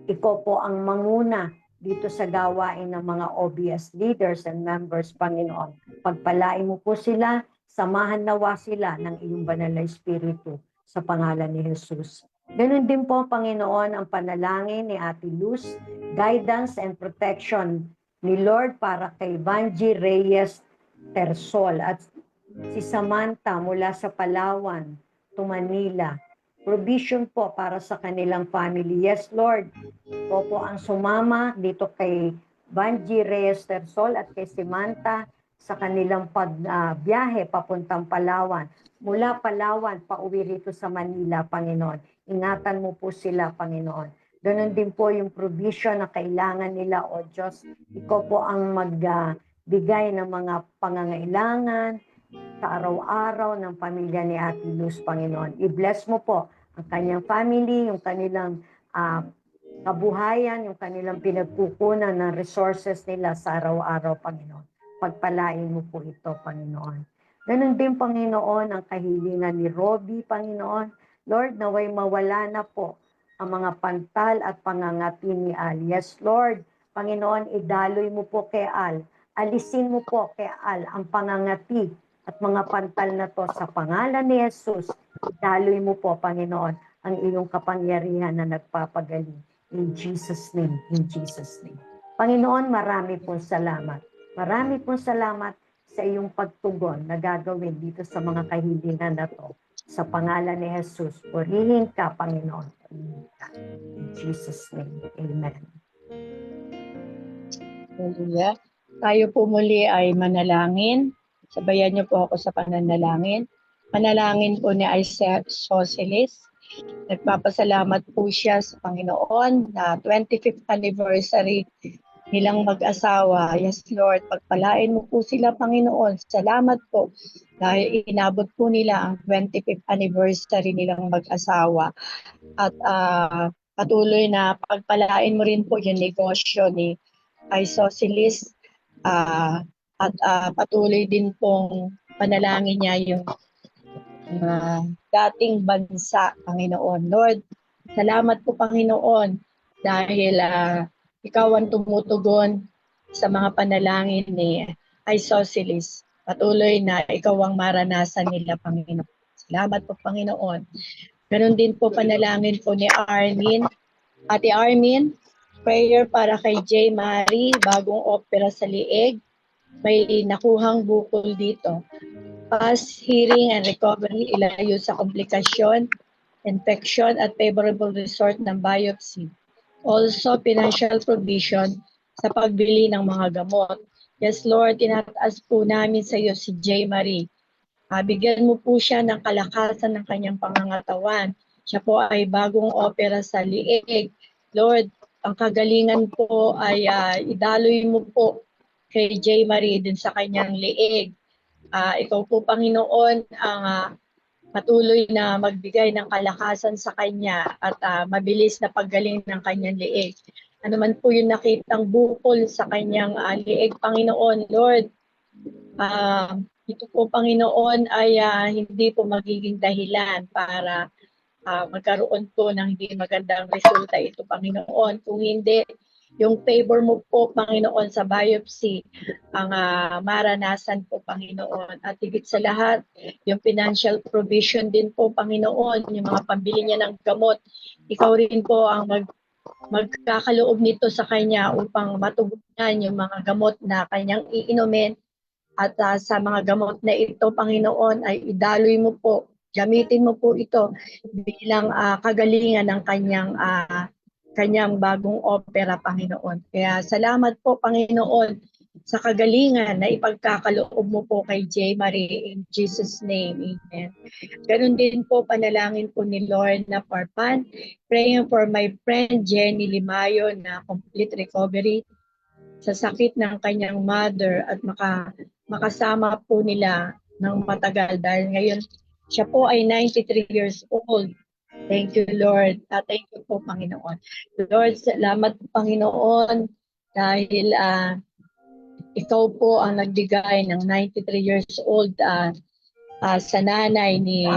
Ikaw po ang manguna dito sa gawain ng mga OBS leaders and members, Panginoon. Pagpalain mo po sila, samahan nawa sila ng iyong banal na Espiritu sa pangalan ni Jesus. Ganun din po, Panginoon, ang panalangin ni Ate Luz, guidance and protection ni Lord para kay Vanji Reyes Tersol at si Samantha mula sa Palawan to Manila. Provision po para sa kanilang family. Yes, Lord. Po ang sumama dito kay Vanji Reyes Tersol at kay Samantha sa kanilang pagbiyahe papuntang Palawan. Mula Palawan, pauwi rito sa Manila, Panginoon. Ingatan mo po sila, Panginoon. Ganon din po yung provision na kailangan nila, O Diyos. Ikaw po ang magbigay ng mga pangangailangan sa araw-araw ng pamilya ni Ate Luz, Panginoon. I-bless mo po ang kanyang family, yung kanilang kabuhayan, yung kanilang pinagkukunan ng resources nila sa araw-araw, Panginoon. Pagpalain mo po ito, Panginoon. Ganun din, Panginoon, ang kahilingan ni Robbie, Panginoon. Lord, naway mawala na po ang mga pantal at pangangati ni Al. Yes, Lord, Panginoon, idaloy mo po kay Al. Alisin mo po kay Al ang pangangati at mga pantal na to sa pangalan ni Jesus. Idaloy mo po, Panginoon, ang iyong kapangyarihan na nagpapagaling. In Jesus' name, in Jesus' name. Panginoon, marami pong salamat. Marami pong salamat sa iyong pagtugon na gagawin dito sa mga kahilingan na to. Sa pangalan ni Jesus, purihin ka, Panginoon. Purihin ka. In Jesus' name, amen. Hallelujah. Tayo po muli ay manalangin. Sabayan niyo po ako sa pananalangin. Manalangin po ni Isaac Socialist. Nagpapasalamat po siya sa Panginoon na 25th anniversary nilang mag-asawa. Yes, Lord, pagpalain mo po sila, Panginoon. Salamat po dahil inabot po nila ang 25th anniversary nilang mag-asawa. At patuloy na pagpalain mo rin po yung negosyo ni Isocilis. At patuloy din pong panalangin niya yung dating bansa, Panginoon. Lord, salamat po, Panginoon, dahil ikaw ang tumutugon sa mga panalangin ni Isosceles. Patuloy na ikaw ang maranasan nila, Panginoon. Salamat po, Panginoon. Ganon din po panalangin po ni Armin. Ate Armin, prayer para kay J. Marie, bagong opera sa liig. May nakuhang bukol dito. Pass, hearing, and recovery, ilayo sa komplikasyon, infection, at favorable result ng biopsy. Also, financial provision sa pagbili ng mga gamot. Yes, Lord, tinataas po namin sa iyo si J. Marie. Bigyan mo po siya ng kalakasan ng kanyang pangangatawan. Siya po ay bagong opera sa liig. Lord, ang kagalingan po ay idaloy mo po kay J. Marie din sa kanyang liig. Ikaw po, Panginoon, ang patuloy na magbigay ng kalakasan sa kanya at mabilis na paggaling ng kanyang liig. Ano man po yung nakitang bukol sa kanyang liig, Panginoon, Lord, ito po, Panginoon, ay hindi po magiging dahilan para magkaroon po ng hindi magandang resulta ito, Panginoon. Kung hindi, yung favor mo po, Panginoon, sa biopsy, ang maranasan po, Panginoon. At higit sa lahat, yung financial provision din po, Panginoon, yung mga pambili niya ng gamot, ikaw rin po ang magkakaloob nito sa kanya upang matugunan yung mga gamot na kanyang iinumin. At sa mga gamot na ito, Panginoon, ay idaloy mo po, gamitin mo po ito bilang kagalingan ng kanyang bagong opera, Panginoon. Kaya salamat po, Panginoon, sa kagalingan na ipagkakaloob mo po kay J. Marie, in Jesus' name, amen. Ganon din po, panalangin po ni Lord na Parpan, praying for my friend Jenny Limayo na complete recovery sa sakit ng kanyang mother at makasama po nila ng matagal dahil ngayon siya po ay 93 years old. Thank you, Lord. Thank you po, Panginoon. Lord, salamat po, Panginoon, dahil ikaw po ang nagbigay ng 93 years old sa nanay ni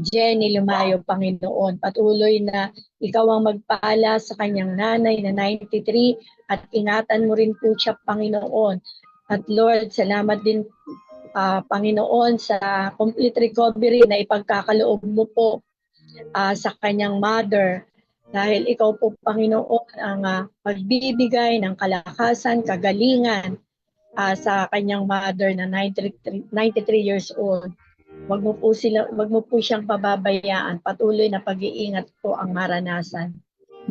Jenny Lumayo, Panginoon. Patuloy na ikaw ang magpala sa kanyang nanay na 93 at ingatan mo rin po siya, Panginoon. At Lord, salamat din, Panginoon, sa complete recovery na ipagkakaloob mo po sa kanyang mother. Dahil ikaw po, Panginoon, ang magbibigay ng kalakasan, kagalingan sa kanyang mother na 93 years old. Wag mo po siyang pababayaan. Patuloy na pag-iingat po ang maranasan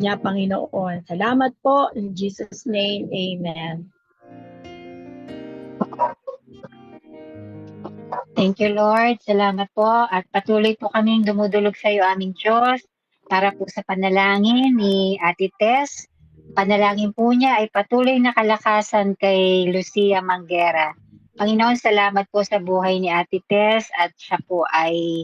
niya, Panginoon. Salamat po. In Jesus' name, amen. Thank you, Lord. Salamat po. At patuloy po kaming dumudulog sa iyo, aming Diyos, para po sa panalangin ni Ate Tess. Panalangin po niya ay patuloy na kalakasan kay Lucia Manguera. Panginoon, salamat po sa buhay ni Ate Tess at siya po ay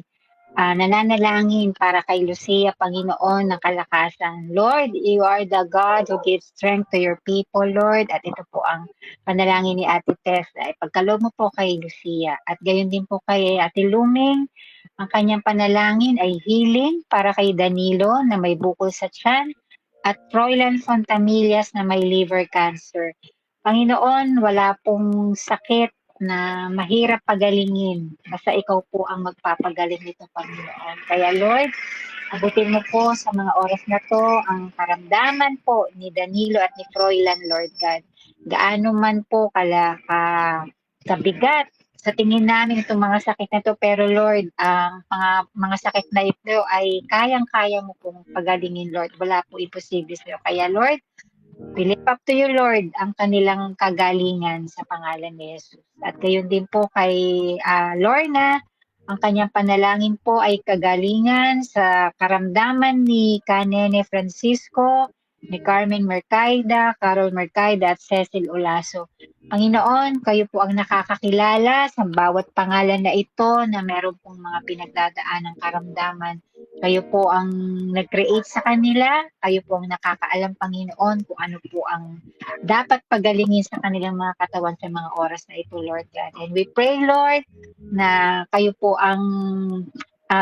nananalangin para kay Lucia, Panginoon, ng kalakasan. Lord, you are the God who gives strength to your people, Lord. At ito po ang panalangin ni Ate Tess. Ay pagkaloob mo po kay Lucia. At gayon din po kay Ate Luming. Ang kanyang panalangin ay healing para kay Danilo na may bukol sa tiyan at Froilan Fontamillas na may liver cancer. Panginoon, wala pong sakit na mahirap pagalingin. Basta ikaw po ang magpapagaling nito, Panginoon. Kaya Lord, abutin mo po sa mga oras na to ang karamdaman po ni Danilo at ni Froilan, Lord God. Gaano man po kabigat sa tingin namin itong mga sakit na to, pero Lord, ang mga sakit na ito ay kayang-kaya mo pong pagalingin, Lord. Wala po imposible sa'yo. Kaya Lord, we lift up to you, Lord, ang kanilang kagalingan sa pangalan ni Jesus. At gayon din po kay Lorna, ang kanyang panalangin po ay kagalingan sa karamdaman ni Kanene Francisco, ni Carmen Mercaida, Carol Mercaida at Cecil Olaso. Panginoon, kayo po ang nakakakilala sa bawat pangalan na ito na meron pong mga pinagdadaan ng karamdaman. Kayo po ang nag-create sa kanila. Kayo po ang nakakaalam, Panginoon, kung ano po ang dapat pagalingin sa kanilang mga katawan sa mga oras na ito, Lord God. And we pray, Lord, na kayo po ang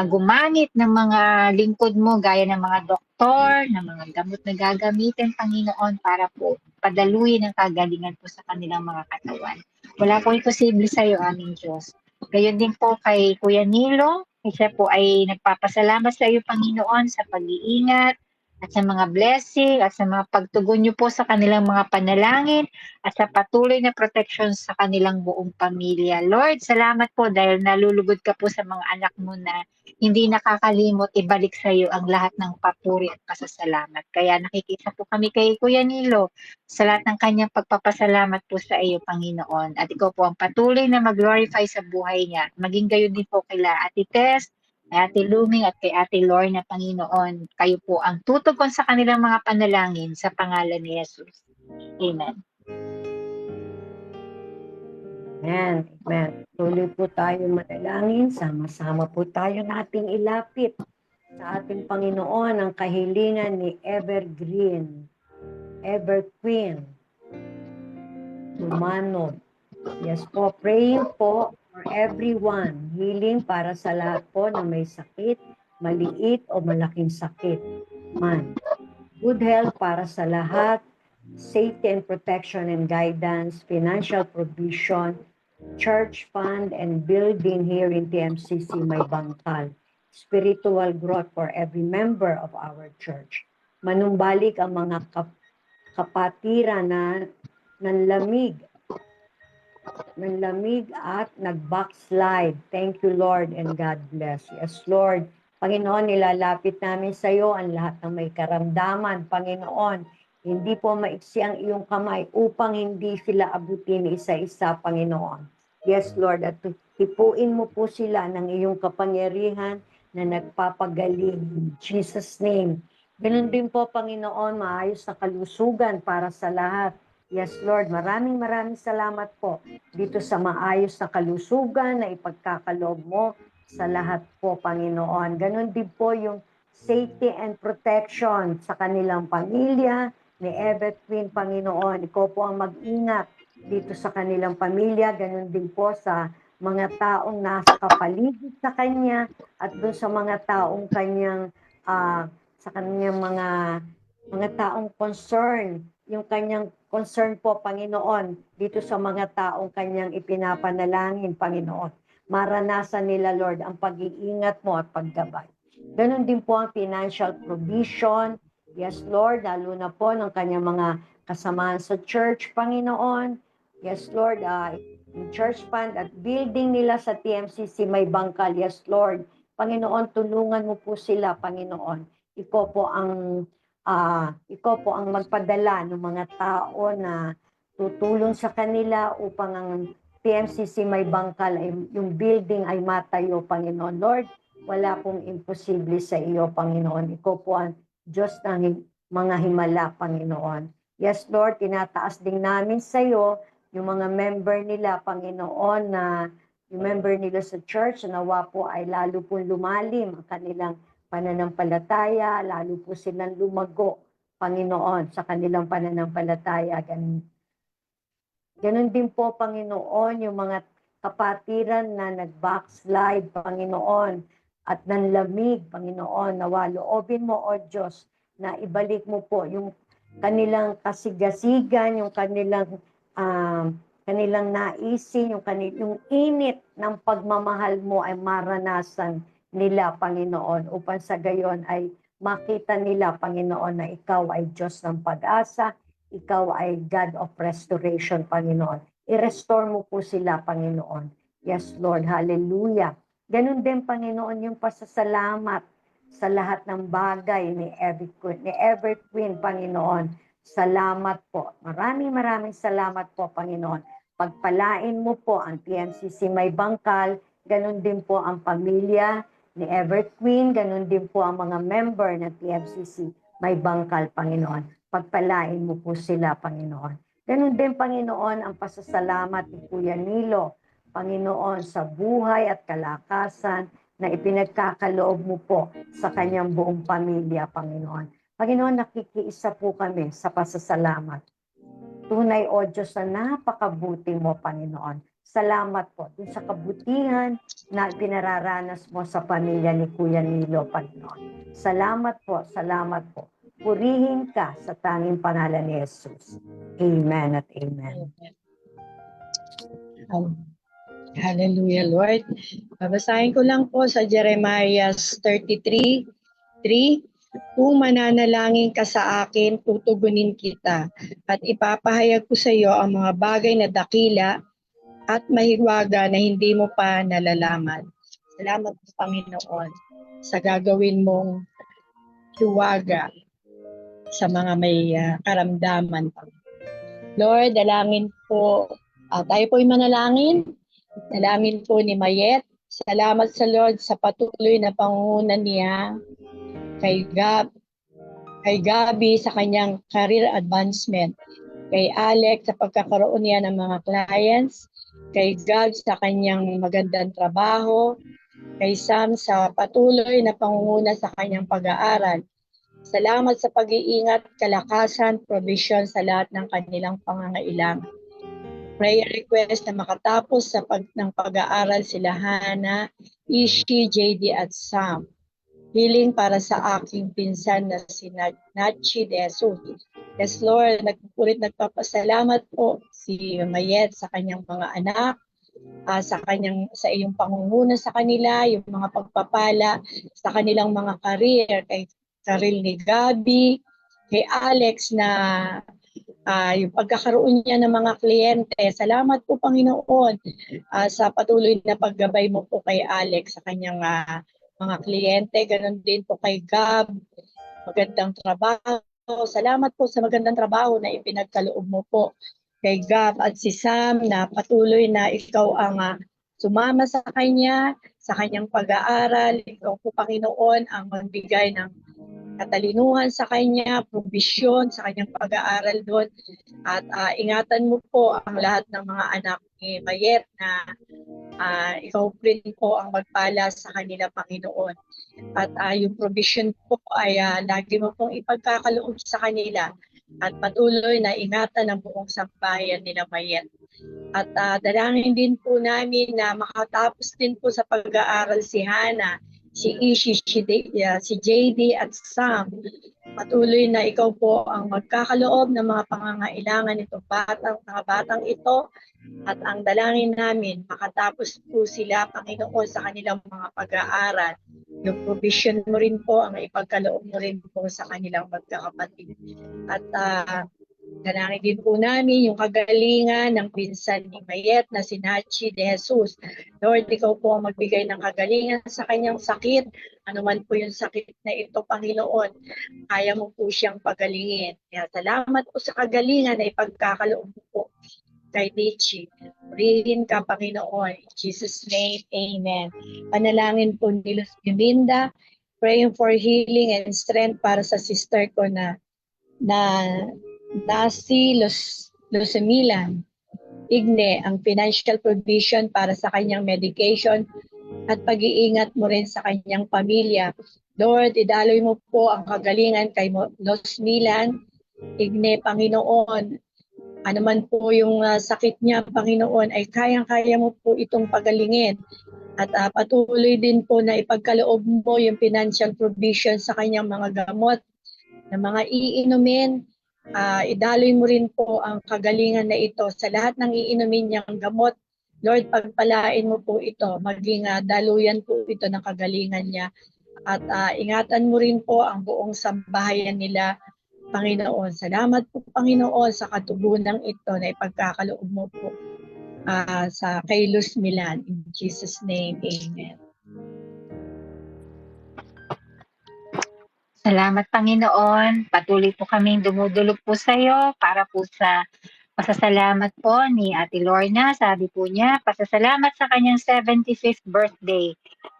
gumamit ng mga lingkod mo gaya ng mga doktor, ng mga gamot na gagamitin, Panginoon, para po padaluin ang kagalingan po sa kanilang mga katawan. Wala po imposible sa iyo, aming Diyos. Gayon din po kay Kuya Nilo, siya po ay nagpapasalamat sa iyo, Panginoon, sa pag-iingat at sa mga blessing at sa mga pagtugon niyo po sa kanilang mga panalangin at sa patuloy na protection sa kanilang buong pamilya. Lord, salamat po dahil nalulugod ka po sa mga anak mo na hindi nakakalimot ibalik sa iyo ang lahat ng papuri at pasasalamat. Kaya nakikita po kami kay Kuya Nilo sa lahat ng kanyang pagpapasalamat po sa iyo, Panginoon. At ikaw po ang patuloy na mag-glorify sa buhay niya. Maging gayon din po kila Ate Tess, kay Ate Luming at kay Ate Lorna, Panginoon. Kayo po ang tutugon sa kanilang mga panalangin sa pangalan ni Jesus. Amen. Amen. Amen. Tuloy po tayo manalangin. Sama-sama po tayo nating ilapit sa ating Panginoon ang kahilingan ni Evergreen, Everqueen, Lumano. Yes po, praying po for everyone. Healing para sa lahat po na may sakit, maliit o malaking sakit man. Good health para sa lahat. Safety and protection and guidance, financial provision, church fund and building here in TMCC May Bangkal. Spiritual growth for every member of our church. Manumbalik ang mga kapatiran na nanlamig at nag-backslide. Thank you, Lord, and God bless. Yes, Lord. Panginoon, nilalapit namin sa iyo ang lahat ng may karamdaman. Panginoon, hindi po maiksi ang iyong kamay upang hindi sila abutin isa-isa, Panginoon. Yes, Lord, at tipuin mo po sila ng iyong kapangyarihan na nagpapagaling. In Jesus' name. Ganun din po, Panginoon, maayos na kalusugan para sa lahat. Yes, Lord, maraming salamat po dito sa maayos na kalusugan na ipagkakaloob mo sa lahat po, Panginoon. Ganun din po yung safety and protection sa kanilang pamilya ni Everqueen, Panginoon. Ikaw po ang mag-ingat dito sa kanilang pamilya. Ganun din po sa mga taong nasa kapaligid sa kanya at doon sa mga taong kanyang sa kanyang mga taong concern, yung kanyang concern po, Panginoon, dito sa mga taong kanyang ipinapanalangin, Panginoon. Maranasan nila, Lord, ang pag-iingat mo at paggabay. Ganon din po ang financial provision. Yes, Lord, lalo na po ng kanyang mga kasamahan sa church, Panginoon. Yes, Lord, yung church fund at building nila sa TMCC May Bangkal. Yes, Lord. Panginoon, tulungan mo po sila, Panginoon. Ikaw po ang magpadala ng mga tao na tutulong sa kanila upang ang TMCC May Bangkal, yung building ay matayo, Panginoon. Lord, wala pong imposible sa iyo, Panginoon. Ikaw po ang Diyos ng mga himala, Panginoon. Yes, Lord, tinataas din namin sa iyo yung mga member nila, Panginoon, na yung member nila sa church, nawa po ay lalo pong lumalim ang kanilang pananampalataya, lalo po silang lumago, Panginoon, sa kanilang pananampalataya. Ganun din po, Panginoon, yung mga kapatiran na nag-backslide, Panginoon, at nanlamig, Panginoon, nawa loobin mo, O Diyos, na ibalik mo po yung kanilang kasigasigan, yung kanilang naisin, yung init ng pagmamahal mo ay maranasan nila, Panginoon, upang sa gayon ay makita nila, Panginoon, na ikaw ay Diyos ng pag-asa, ikaw ay God of restoration, Panginoon. I-restore mo po sila, Panginoon. Yes, Lord, hallelujah. Ganun din, Panginoon, yung pasasalamat sa lahat ng bagay ni Everqueen, Panginoon. Salamat po. Maraming salamat po, Panginoon. Pagpalain mo po ang TMCC May Bangkal, ganun din po ang pamilya ni Everqueen, ganun din po ang mga member ng TMCC May Bangkal, Panginoon. Pagpalain mo po sila, Panginoon. Ganun din, Panginoon, ang pasasalamat ni Kuya Nilo, Panginoon, sa buhay at kalakasan na ipinagkakaloob mo po sa kanyang buong pamilya, Panginoon. Panginoon, nakikiisa po kami sa pasasalamat. Tunay, O Diyos, na napakabuti mo, Panginoon. Salamat po dun sa kabutihan na pinararanas mo sa pamilya ni Kuya Nilo, Panginoon. Salamat po, salamat po. Purihin ka sa tanging pangalan ni Jesus. Amen at amen. Hallelujah, Lord. Babasahin ko lang po sa Jeremiah 33:3. Kung mananalangin ka sa akin, tutugunin kita at ipapahayag ko sa iyo ang mga bagay na dakila at mahiwaga na hindi mo pa nalalaman. Salamat po, Panginoon, sa gagawin mong hiwaga sa mga may karamdaman. Lord, dalangin po, tayo po'y manalangin. Dalangin po ni Mayet. Salamat sa Lord sa patuloy na pangunguna niya kay Gabi sa kanyang career advancement, kay Alex sa pagkakaroon niya ng mga clients, kay God sa kanyang magandang trabaho, kay Sam sa patuloy na pangunguna sa kanyang pag-aaral. Salamat sa pag-iingat, kalakasan, provision sa lahat ng kanilang pangangailangan. Prayer request na makatapos ng pag-aaral sila Hana, Ishi, JD at Sam. Healing para sa aking pinsan na si Nachi de Jesus. Yes, Lord, nagpapasalamat po si Mayet sa kanyang mga anak, sa iyong pangunguna sa kanila, yung mga pagpapala sa kanilang mga career, kay Karil ni Gabi, kay Alex na yung pagkakaroon niya ng mga kliyente. Salamat po, Panginoon, sa patuloy na paggabay mo po kay Alex sa kanyang mga kliyente. Ganon din po kay Gab, magandang trabaho. Salamat po sa magandang trabaho na ipinagkaloob mo po kay Gab at si Sam, na patuloy na ikaw ang sumama sa kanyang pag-aaral. Ikaw po, Panginoon, ang magbigay ng katalinuhan sa kanya, provision sa kanyang pag-aaral doon. At ingatan mo po ang lahat ng mga anak ni Mayet na ikaw rin po ang magpala sa kanila, Panginoon. At yung provision po ay lagi mo pong ipagkakaloob sa kanila at patuloy na ingatan ang buong sambahayan nila Mayet. At dalangin din po namin na makatapos din po sa pag-aaral si Hana, si Ishi, si JD at Sam. Patuloy na ikaw po ang magkakaloob ng mga pangangailangan nito mga batang ito, at ang dalangin namin makatapos po sila, Panginoon, sa kanilang mga pag-aaral. Yung provision mo rin po ang ipagkaloob mo rin po sa kanilang magkakapatid. At dalangin din po namin yung kagalingan ng pinsan ni Mayet na si Nachi de Jesus. Lord, ikaw po ang magbigay ng kagalingan sa kanyang sakit. Ano man po yung sakit na ito, Panginoon, kaya mo po siyang pagalingin. Kaya salamat po sa kagalingan na ipagkakaloob mo po kay Nichi. Purihin ka, Panginoon. In Jesus' name, amen. Panalangin po ni Luz Biminda, praying for healing and strength para sa sister ko na si Lucemilan Igne, ang financial provision para sa kanyang medication at pag-iingat mo rin sa kanyang pamilya. Lord, idaloy mo po ang kagalingan kay Lucemilan Igne, Panginoon. Ano man po yung sakit niya, Panginoon, ay kayang-kaya mo po itong pagalingin. At patuloy din po na ipagkaloob mo yung financial provision sa kanyang mga gamot, na mga iinumin. Idaloy mo rin po ang kagalingan na ito sa lahat ng iinumin niyang gamot. Lord, pagpalain mo po ito, maging daluyan po ito ng kagalingan niya. At ingatan mo rin po ang buong sambahayan nila, Panginoon. Salamat po, Panginoon, sa katugunang ito na ipagkakaloob mo po sa kay Luz Milan. In Jesus' name, amen. Salamat, Panginoon. Patuloy po kaming dumudulog po sa iyo para po sa pasasalamat po ni Ate Lorna. Sabi po niya, pasasalamat sa kanyang 75th birthday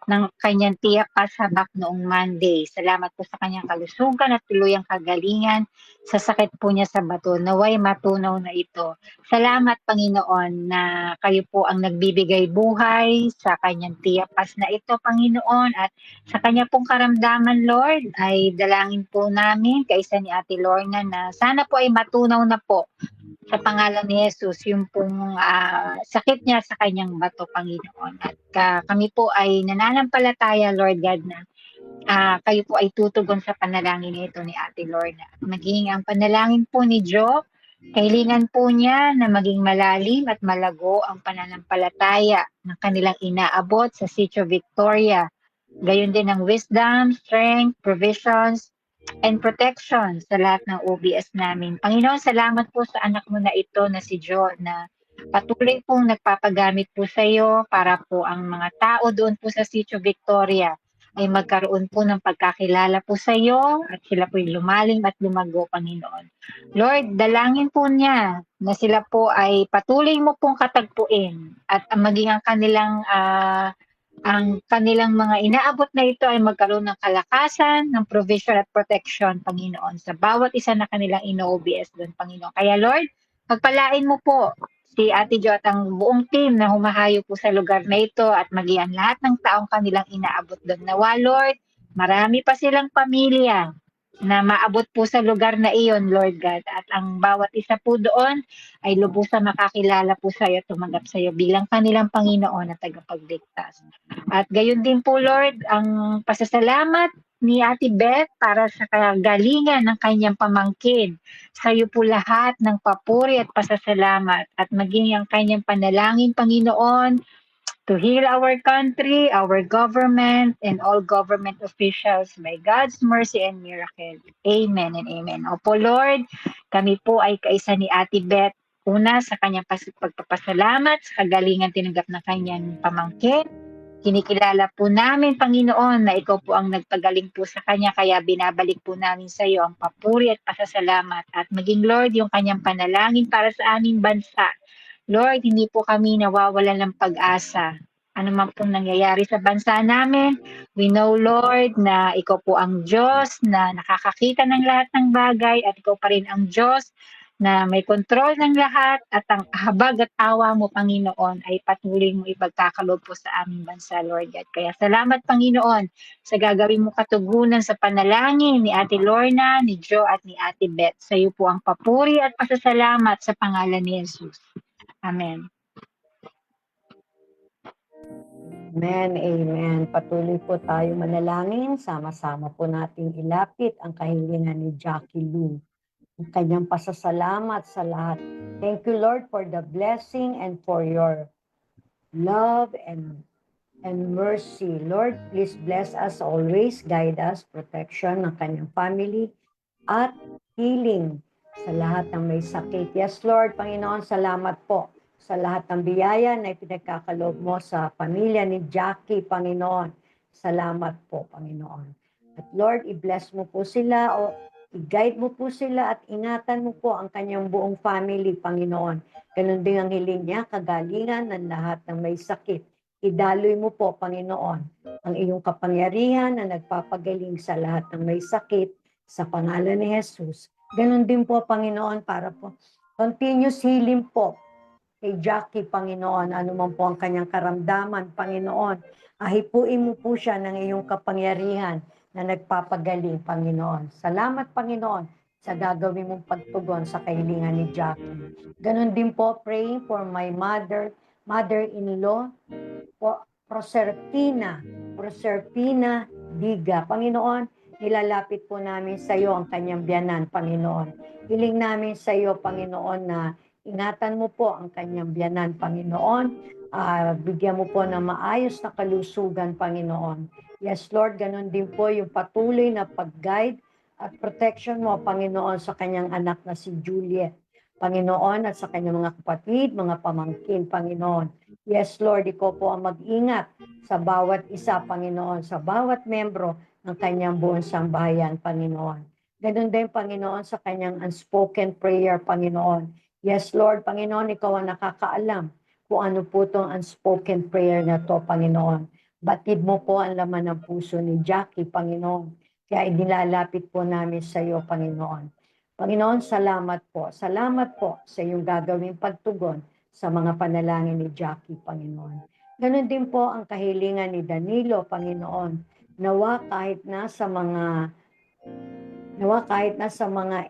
ng kanyang tiyak kasabak noong Monday. Salamat po sa kanyang kalusugan at tuluyang kagalingan sa sakit po niya sa bato. Naway matunaw na ito. Salamat, Panginoon, na kayo po ang nagbibigay buhay sa kanyang tiyakas na ito, Panginoon. At sa kanya pong karamdaman, Lord, ay dalangin po namin kaisa ni Ate Lorna na sana po ay matunaw na po sa pangalan ni Jesus, yung pong sakit niya sa kanyang bato, Panginoon. At kami po ay nananampalataya, Lord God, na kayo po ay tutugon sa panalangin nito ni Ate Lorna. Maging ang panalangin po ni Jo, kahilingan po niya na maging malalim at malago ang pananampalataya ng kanilang inaabot sa Sitio Victoria. Gayon din ang wisdom, strength, provisions, and protection sa lahat ng OBS namin. Panginoon, salamat po sa anak mo na ito na si Jo na patuloy pong nagpapagamit po sa iyo para po ang mga tao doon po sa Sitio Victoria ay magkaroon po ng pagkakilala po sa iyo at sila po lumalim at lumago, Panginoon. Lord, dalangin po niya na sila po ay patuloy mo pong katagpuin at maging ang kanilang mga inaabot na ito ay magkaroon ng kalakasan, ng provision at protection, Panginoon, sa bawat isa na kanilang ino-OBS doon, Panginoon. Kaya Lord, pagpalain mo po si Ate Jo at ang buong team na humahayo po sa lugar na ito at magian lahat ng taong kanilang inaabot doon. Nawa, Lord, marami pa silang pamilya na maabot po sa lugar na iyon, Lord God. At ang bawat isa po doon ay lubusang makakilala po sa iyo, tumanggap sa iyo bilang kanilang Panginoon at tagapagligtas. At gayon din po, Lord, ang pasasalamat ni Ate Beth para sa kagalingan ng kanyang pamangkin. Sa iyo po lahat ng papuri at pasasalamat at maging ang kanyang panalangin, Panginoon, to heal our country, our government, and all government officials by God's mercy and miracle. Amen and amen. Opo, Lord, kami po ay kaisa ni Ate Beth. Una, sa kanyang pagpapasalamat, sa kagalingan tinanggap ng kanyang pamangkin. Kinikilala po namin, Panginoon, na ikaw po ang nagpagaling po sa kanya, kaya binabalik po namin sa iyo ang papuri at pasasalamat. At maging, Lord, yung kanyang panalangin para sa aming bansa. Lord, hindi po kami nawawalan ng pag-asa. Ano man pong nangyayari sa bansa namin, we know, Lord, na ikaw po ang Diyos na nakakakita ng lahat ng bagay at ikaw pa rin ang Diyos na may kontrol ng lahat at ang habag at awa mo, Panginoon, ay patuloy mo ipagkakaloob po sa aming bansa, Lord God. Kaya salamat, Panginoon, sa gagawin mo katugunan sa panalangin ni Ate Lorna, ni Jo at ni Ate Beth. Sa iyo po ang papuri at pasasalamat sa pangalan ni Jesus. Amen. Amen, amen. Patuloy po tayo manalangin. Sama-sama po nating ilapit ang kahilingan ni Jackie Lou. Ang kanyang pasasalamat sa lahat. Thank you, Lord, for the blessing and for your love and mercy. Lord, please bless us always, guide us, protection ng kanyang family, at healing sa lahat ng may sakit. Yes, Lord, Panginoon, salamat po sa lahat ng biyaya na ipinagkakaloob mo sa pamilya ni Jackie, Panginoon. Salamat po, Panginoon. At Lord, i-bless mo po sila o i-guide mo po sila at ingatan mo po ang kanyang buong family, Panginoon. Ganun din ang hiling niya, kagalingan ng lahat ng may sakit. Idaloy mo po, Panginoon, ang iyong kapangyarihan na nagpapagaling sa lahat ng may sakit sa pangalan ni Jesus. Ganun din po, Panginoon, para po continuous healing po kay Jackie, Panginoon, anuman po ang kanyang karamdaman, Panginoon. Ahipuin mo po siya ng iyong kapangyarihan na nagpapagaling, Panginoon. Salamat, Panginoon, sa gagawin mong pagtugon sa kahilingan ni Jackie. Ganon din po, praying for my mother-in-law, Proserpina Diga. Panginoon, nilalapit po namin sa iyo ang kanyang biyanan, Panginoon. Hiling namin sa iyo, Panginoon, na ingatan mo po ang kanyang biyanan, Panginoon. Bigyan mo po ng maayos na kalusugan, Panginoon. Yes, Lord, ganun din po yung patuloy na pag-guide at protection mo, Panginoon, sa kanyang anak na si Juliet, Panginoon, at sa kanyang mga kapatid, mga pamangkin, Panginoon. Yes, Lord, ikaw po ang mag-ingat sa bawat isa, Panginoon, sa bawat membro ng kanyang buong sambahayan, Panginoon. Ganun din, Panginoon, sa kanyang unspoken prayer, Panginoon. Yes, Lord, Panginoon, ikaw ang nakakaalam kung ano po itong unspoken prayer na to, Panginoon. Batid mo po ang laman ng puso ni Jackie, Panginoon. Kaya inilalapit po namin sa iyo, Panginoon. Panginoon, salamat po. Salamat po sa iyong gagawing pagtugon sa mga panalangin ni Jackie, Panginoon. Ganon din po ang kahilingan ni Danilo, Panginoon. Nawa kahit na sa mga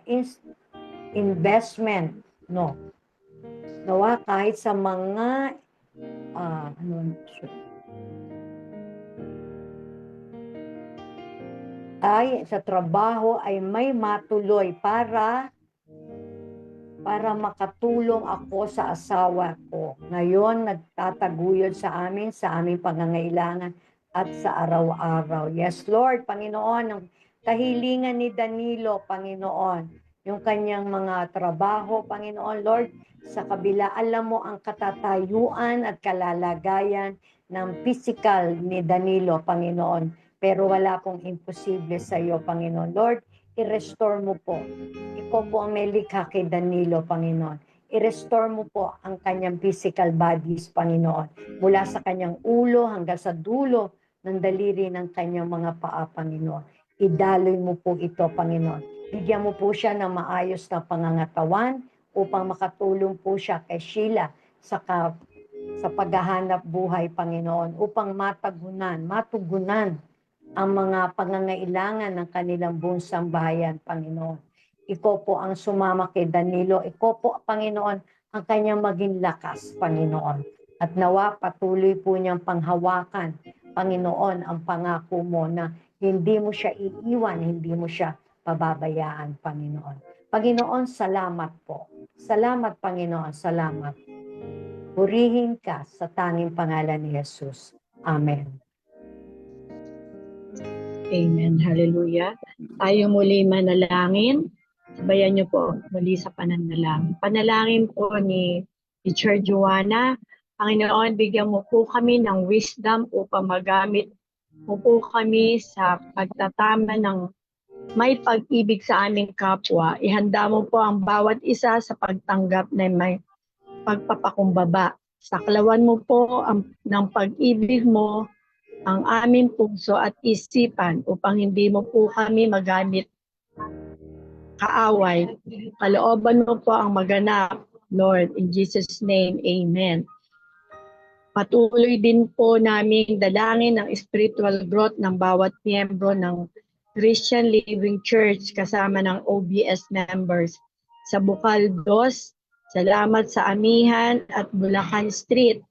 investment, no, Nawa kahit sa mga ano, ay sa trabaho ay may matuloy para makatulong ako sa asawa ko. Ngayon, nagtataguyod sa aming pangangailangan at sa araw-araw. Yes, Lord, Panginoon, ang kahilingan ni Danilo, Panginoon, yung kanyang mga trabaho, Panginoon, Lord, sa kabila, alam mo ang katatayuan at kalalagayan ng physical ni Danilo, Panginoon. Pero wala pong imposible sa iyo, Panginoon. Lord, i-restore mo po. Ikaw po ang may likha kay Danilo, Panginoon. I-restore mo po ang kanyang physical bodies, Panginoon. Mula sa kanyang ulo hanggang sa dulo ng daliri ng kanyang mga paa, Panginoon. Idaloy mo po ito, Panginoon. Bigyan mo po siya ng maayos na pangangatawan upang makatulong po siya kay Sheila sa paghahanap buhay, Panginoon, upang matugunan ang mga pangangailangan ng kanilang buong sambahayan, Panginoon. Ikaw po ang sumama kay Danilo. Ikaw po, Panginoon, ang kanyang maging lakas, Panginoon. At nawa patuloy po niyang panghawakan, Panginoon, ang pangako mo na hindi mo siya iiwan, hindi mo siya pababayaan, Panginoon. Panginoon, salamat po. Salamat, Panginoon, salamat. Purihin ka sa tanging pangalan ni Jesus. Amen. Amen. Hallelujah. Tayo muli manalangin. Sabayan niyo po muli sa pananalangin. Panalangin po ni Teacher Joanna. Panginoon, bigyan mo po kami ng wisdom upang magamit mo po kami sa pagtatama ng may pag-ibig sa aming kapwa. Ihanda mo po ang bawat isa sa pagtanggap ng may pagpapakumbaba. Saklawan mo po ng pag-ibig mo ang aming puso at isipan upang hindi mo po kami magamit kaaway. Kalooban mo po ang maganap, Lord. In Jesus' name, Amen. Patuloy din po namin dalangin ang spiritual growth ng bawat miyembro ng Christian Living Church kasama ng OBS members. Sa Bukal 2, salamat sa Amihan at Bulacan Street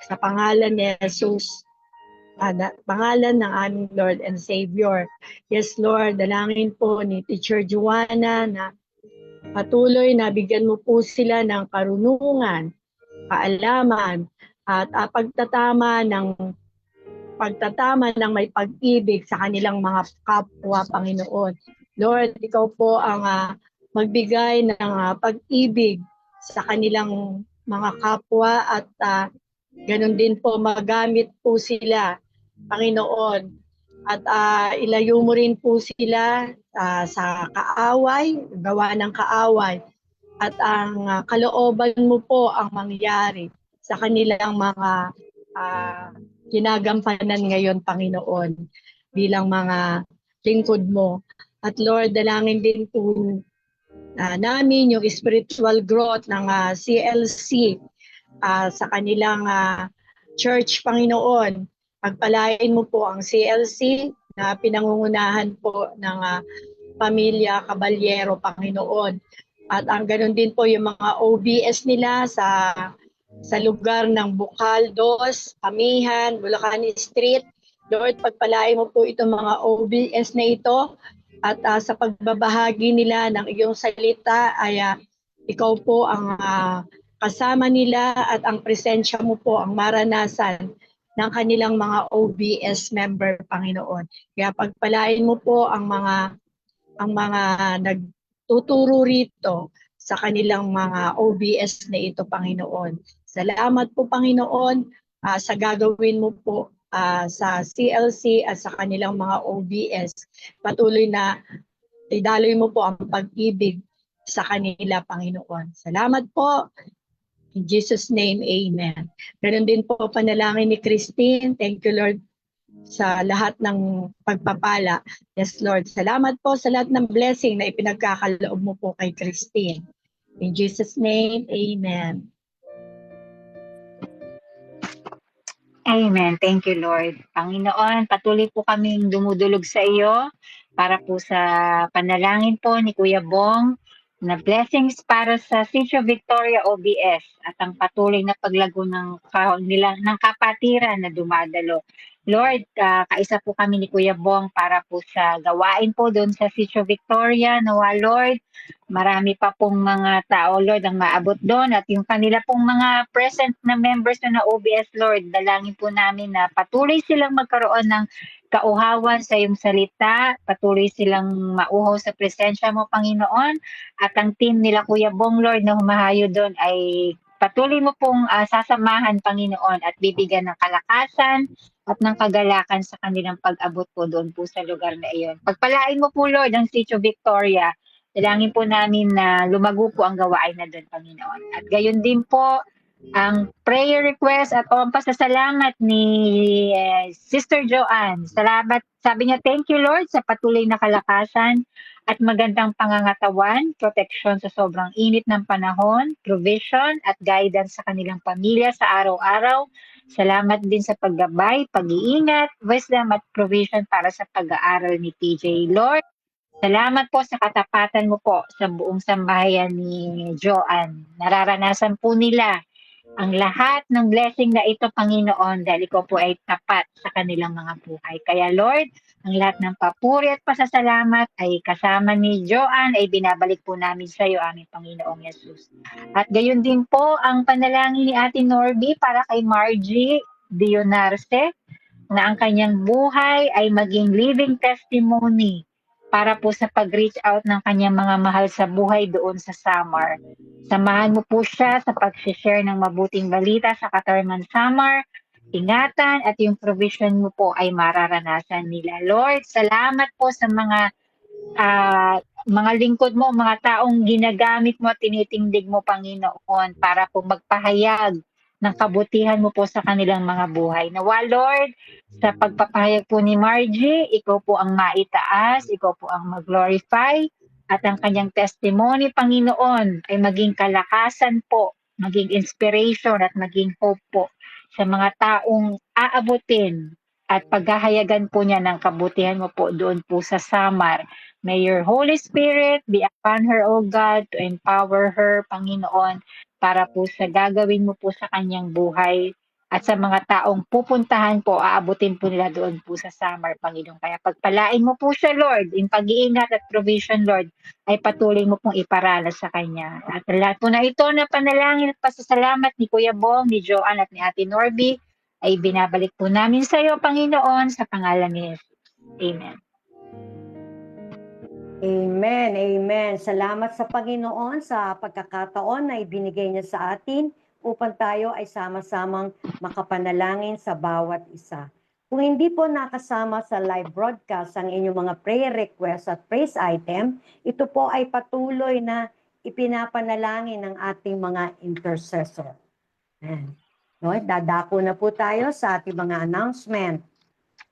sa pangalan ni Jesus. Pangalan ng aming Lord and Savior. Yes, Lord, dalangin po ni Teacher Joanna na patuloy na bigyan mo po sila ng karunungan, kaalaman, at pagtatama ng may pag-ibig sa kanilang mga kapwa, Panginoon. Lord, ikaw po ang magbigay ng pag-ibig sa kanilang mga kapwa at ganun din po magamit po sila, Panginoon, at ilayo mo rin po sila sa kaaway, gawa ng kaaway, at ang kalooban mo po ang mangyari sa kanilang mga ginagampanan ngayon, Panginoon, bilang mga lingkod mo. At Lord, dalangin din po namin yung spiritual growth ng CLC sa kanilang church, Panginoon. Pagpalain mo po ang CLC na pinangungunahan po ng pamilya Caballero, Panginoon. At ang ganun din po yung mga OBS nila sa lugar ng Bukal 2, Amihan, Bulacan Street. Lord, pagpalain mo po itong mga OBS na ito at sa pagbabahagi nila ng iyong salita ay ikaw po ang kasama nila at ang presensya mo po ang maranasan ng kanilang mga OBS member, Panginoon. Kaya pagpalain mo po ang mga nagtuturo rito sa kanilang mga OBS na ito, Panginoon. Salamat po, Panginoon, sa gagawin mo po sa CLC at sa kanilang mga OBS. Patuloy na idaloy mo po ang pag-ibig sa kanila, Panginoon. Salamat po. In Jesus' name, Amen. Ganon din po panalangin ni Christine. Thank you, Lord, sa lahat ng pagpapala. Yes, Lord. Salamat po sa lahat ng blessing na ipinagkakaloob mo po kay Christine. In Jesus' name, Amen. Amen. Thank you, Lord. Panginoon, patuloy po kaming dumudulog sa iyo para po sa panalangin po ni Kuya Bong na blessings para sa Sitio Victoria OBS at ang patuloy na paglago ng ng kapatiran na dumadalo. Lord, kaisa po kami ni Kuya Bong para po sa gawain po doon sa Sitio Victoria. Nawa Lord, marami pa pong mga tao Lord ang maabot doon at yung kanila pong mga present na members na OBS Lord, dalangin po namin na patuloy silang magkaroon ng kauhawan sa iyong salita, patuloy silang mauhaw sa presensya mo Panginoon at ang team nila Kuya Bong Lord na humahayo doon ay patuloy mo pong sasamahan Panginoon at bibigyan ng kalakasan at ng kagalakan sa kanilang pag-abot po doon po sa lugar na iyon. Pagpalain mo po Lord ang Sitio Victoria. Dalangin po namin na lumago po ang gawain na doon Panginoon. At gayon din po ang prayer request at ang pasasalamat ni Sister Joanne. Salamat. Sabi niya, thank you Lord sa patuloy na kalakasan at magandang pangangatawan, protection sa sobrang init ng panahon, provision at guidance sa kanilang pamilya sa araw-araw. Salamat din sa paggabay, pag-iingat, wisdom at provision para sa pag-aaral ni TJ. Lord, salamat po sa katapatan mo po sa buong sambahayan ni Joanne. Nararanasan po nila ang lahat ng blessing na ito, Panginoon, dahil ikaw po ay tapat sa kanilang mga buhay. Kaya Lord, ang lahat ng papuri at pasasalamat ay kasama ni Joanne ay binabalik po namin sa iyo, aming Panginoong Yesus. At gayon din po ang panalangin ni Ate Norby para kay Margie Dionarce na ang kanyang buhay ay maging living testimony para po sa pag-reach out ng kanyang mga mahal sa buhay doon sa Samar. Samahan mo po siya sa pag-share ng mabuting balita sa Katarman Samar. Ingatan at yung provision mo po ay mararanasan nila. Lord, salamat po sa mga lingkod mo, mga taong ginagamit mo at tinitindig mo, Panginoon, para po magpahayag ng kabutihan mo po sa kanilang mga buhay. Nawa, Lord, sa pagpapahayag po ni Margie, ikaw po ang maitaas, ikaw po ang mag-glorify, at ang kanyang testimony, Panginoon, ay maging kalakasan po, maging inspiration at maging hope po sa mga taong aabutin at paghahayagan po niya ng kabutihan mo po doon po sa Samar. May your Holy Spirit be upon her, O God, to empower her, Panginoon, para po sa gagawin mo po sa kanyang buhay at sa mga taong pupuntahan po, aabutin po nila doon po sa Samar, Panginoon. Kaya pagpalain mo po siya, Lord, in pag-iingat at provision, Lord, ay patuloy mo pong iparanas sa kanya. At lahat po na ito na panalangin at pasasalamat ni Kuya Bong, ni Joanne at ni Ate Norby, ay binabalik po namin sa iyo, Panginoon, sa pangalan ni Jesus. Amen. Amen, amen. Salamat sa Panginoon sa pagkakataon na ibinigay niya sa atin upang tayo ay sama-samang makapanalangin sa bawat isa. Kung hindi po nakasama sa live broadcast ang inyong mga prayer request at praise item, ito po ay patuloy na ipinapanalangin ng ating mga intercessor. No, dadako na po tayo sa ating mga announcement.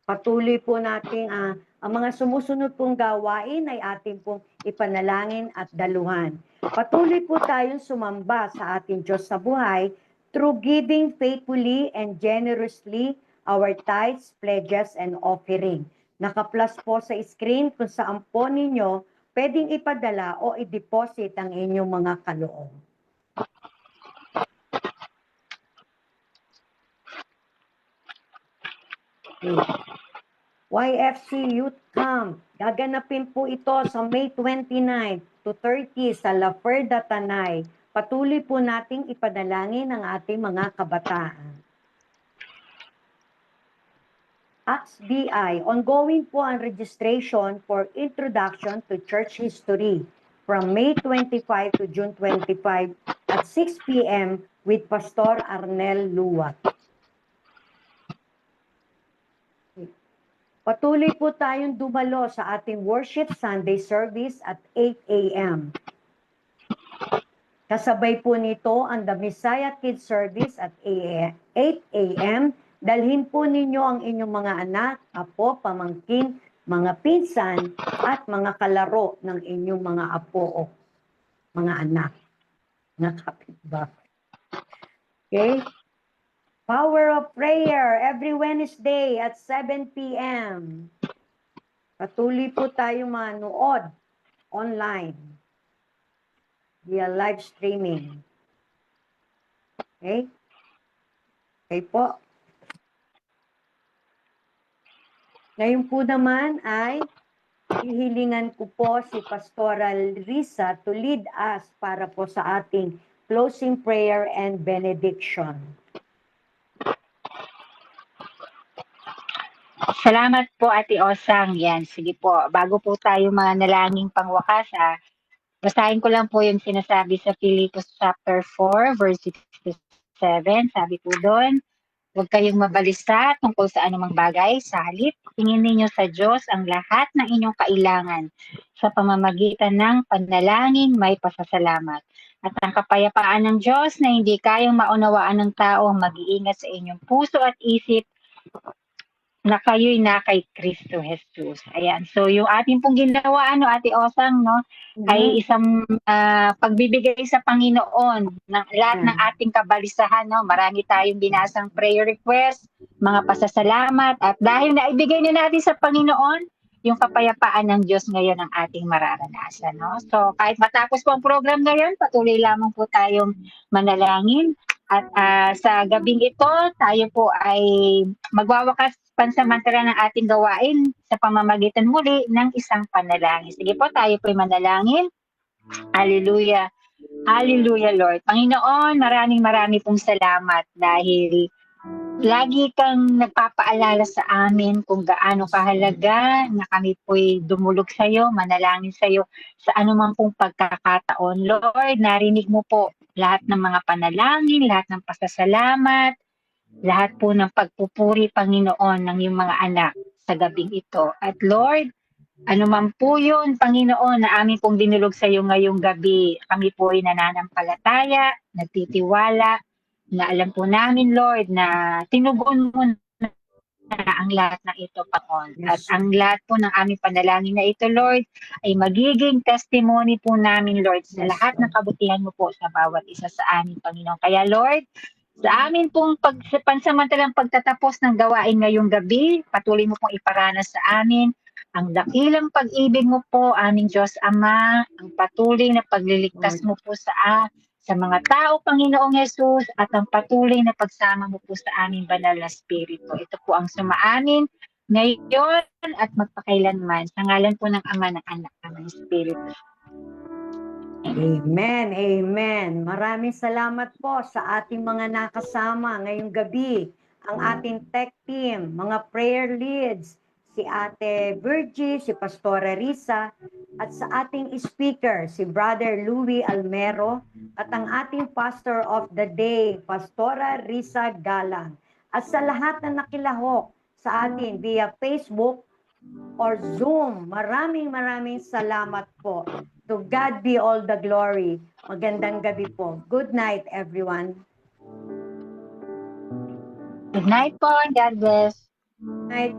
Patuloy po natin ang mga sumusunod pong gawain ay ating pong ipanalangin at daluhan. Patuloy po tayong sumamba sa ating Diyos sa buhay through giving faithfully and generously our tithes, pledges, and offering. Naka-plus po sa screen kung saan po ninyo pwedeng ipadala o i-deposit ang inyong mga kaloob. YFC Youth Camp. Gaganapin po ito sa May 29 to 30 sa La Ferda, Tanay. Patuloy po nating ipadalangin ang ating mga kabataan. Acts BI. Ongoing po ang registration for Introduction to Church History from May 25 to June 25 at 6 p.m. with Pastor Arnel Luwat. Patuloy po tayong dumalo sa ating worship Sunday service at 8 a.m. Kasabay po nito ang The Messiah Kids Service at 8 a.m. Dalhin po ninyo ang inyong mga anak, apo, pamangkin, mga pinsan, at mga kalaro ng inyong mga apo o mga anak. Mga kapitbahay. Okay? Power of Prayer every Wednesday at 7 p.m. Patuloy po tayo manood online. via live streaming. Okay? Okay po. Ngayon po naman ay hihilingan ko po si Pastoral Risa to lead us para po sa ating closing prayer and benediction. Salamat po, Ate Osang. Yan, sige po. Bago po tayo mga nalangin pangwakas, basahin ko lang po yung sinasabi sa Philippians chapter 4, verse 67. Sabi po doon, huwag kayong mabalisa tungkol sa anumang bagay. Sa halip, tingin ninyo sa Diyos ang lahat ng inyong kailangan sa pamamagitan ng panalangin may pasasalamat. At ang kapayapaan ng Diyos na hindi kayang maunawaan ng tao ang mag-iingat sa inyong puso at isip na kayo'y na kay Kristo Jesus. Ayan. So, yung ating pong ginawa, Ate Osang, no, ay isang pagbibigay sa Panginoon ng lahat ng ating kabalisahan, no. Marami tayong binasang prayer request, mga pasasalamat, at dahil naibigay na natin sa Panginoon, yung kapayapaan ng Diyos ngayon ang ating mararanasan, no. So, kahit matapos po ang program ngayon, patuloy lamang po tayong manalangin. At sa gabing ito, tayo po ay magwawakas pansamantala ng ating gawain sa pamamagitan muli ng isang panalangin. Sige po, tayo po ay manalangin. Hallelujah. Hallelujah, Lord. Panginoon, maraming pong salamat dahil lagi kang nagpapaalala sa amin kung gaano kahalaga na kami po'y dumulog sa iyo, manalangin sa iyo sa anumang pong pagkakataon. Lord, narinig mo po lahat ng mga panalangin, lahat ng pasasalamat, lahat po ng pagpupuri, Panginoon, ng iyong mga anak sa gabing ito. At Lord, anuman po yun, Panginoon, na amin pong dinulog sa iyo ngayong gabi, kami po ay nananampalataya, nagtitiwala, na alam po namin, Lord, na tinugon mo na ang lahat ng ito, Panginoon. At ang lahat po ng aming panalangin na ito, Lord, ay magiging testimony po namin, Lord, sa lahat ng kabutihan mo po sa bawat isa sa amin, Panginoon. Kaya, Lord, sa amin pong pansamantalang pagtatapos ng gawain ngayong gabi, patuloy mo pong iparanas sa amin ang dakilang pag-ibig mo po, aming Diyos Ama, ang patuloy na pagliligtas mo po sa mga tao, Panginoong Yesus, at ang patuloy na pagsama mo po sa aming banal na spirito. Ito po ang sumaamin ngayon at magpakailanman sa ngalan po ng Ama, ng Anak, ng Espiritu. Amen, amen. Maraming salamat po sa ating mga nakasama ngayong gabi, ang ating tech team, mga prayer leads, si Ate Virgie, si Pastora Risa, at sa ating speaker, si Brother Louie Almero, at ang ating pastor of the day, Pastora Risa Galang. At sa lahat na nakilahok sa atin via Facebook or Zoom, maraming salamat po. To God be all the glory. Magandang gabi po. Good night, everyone. Good night po. God bless. Night.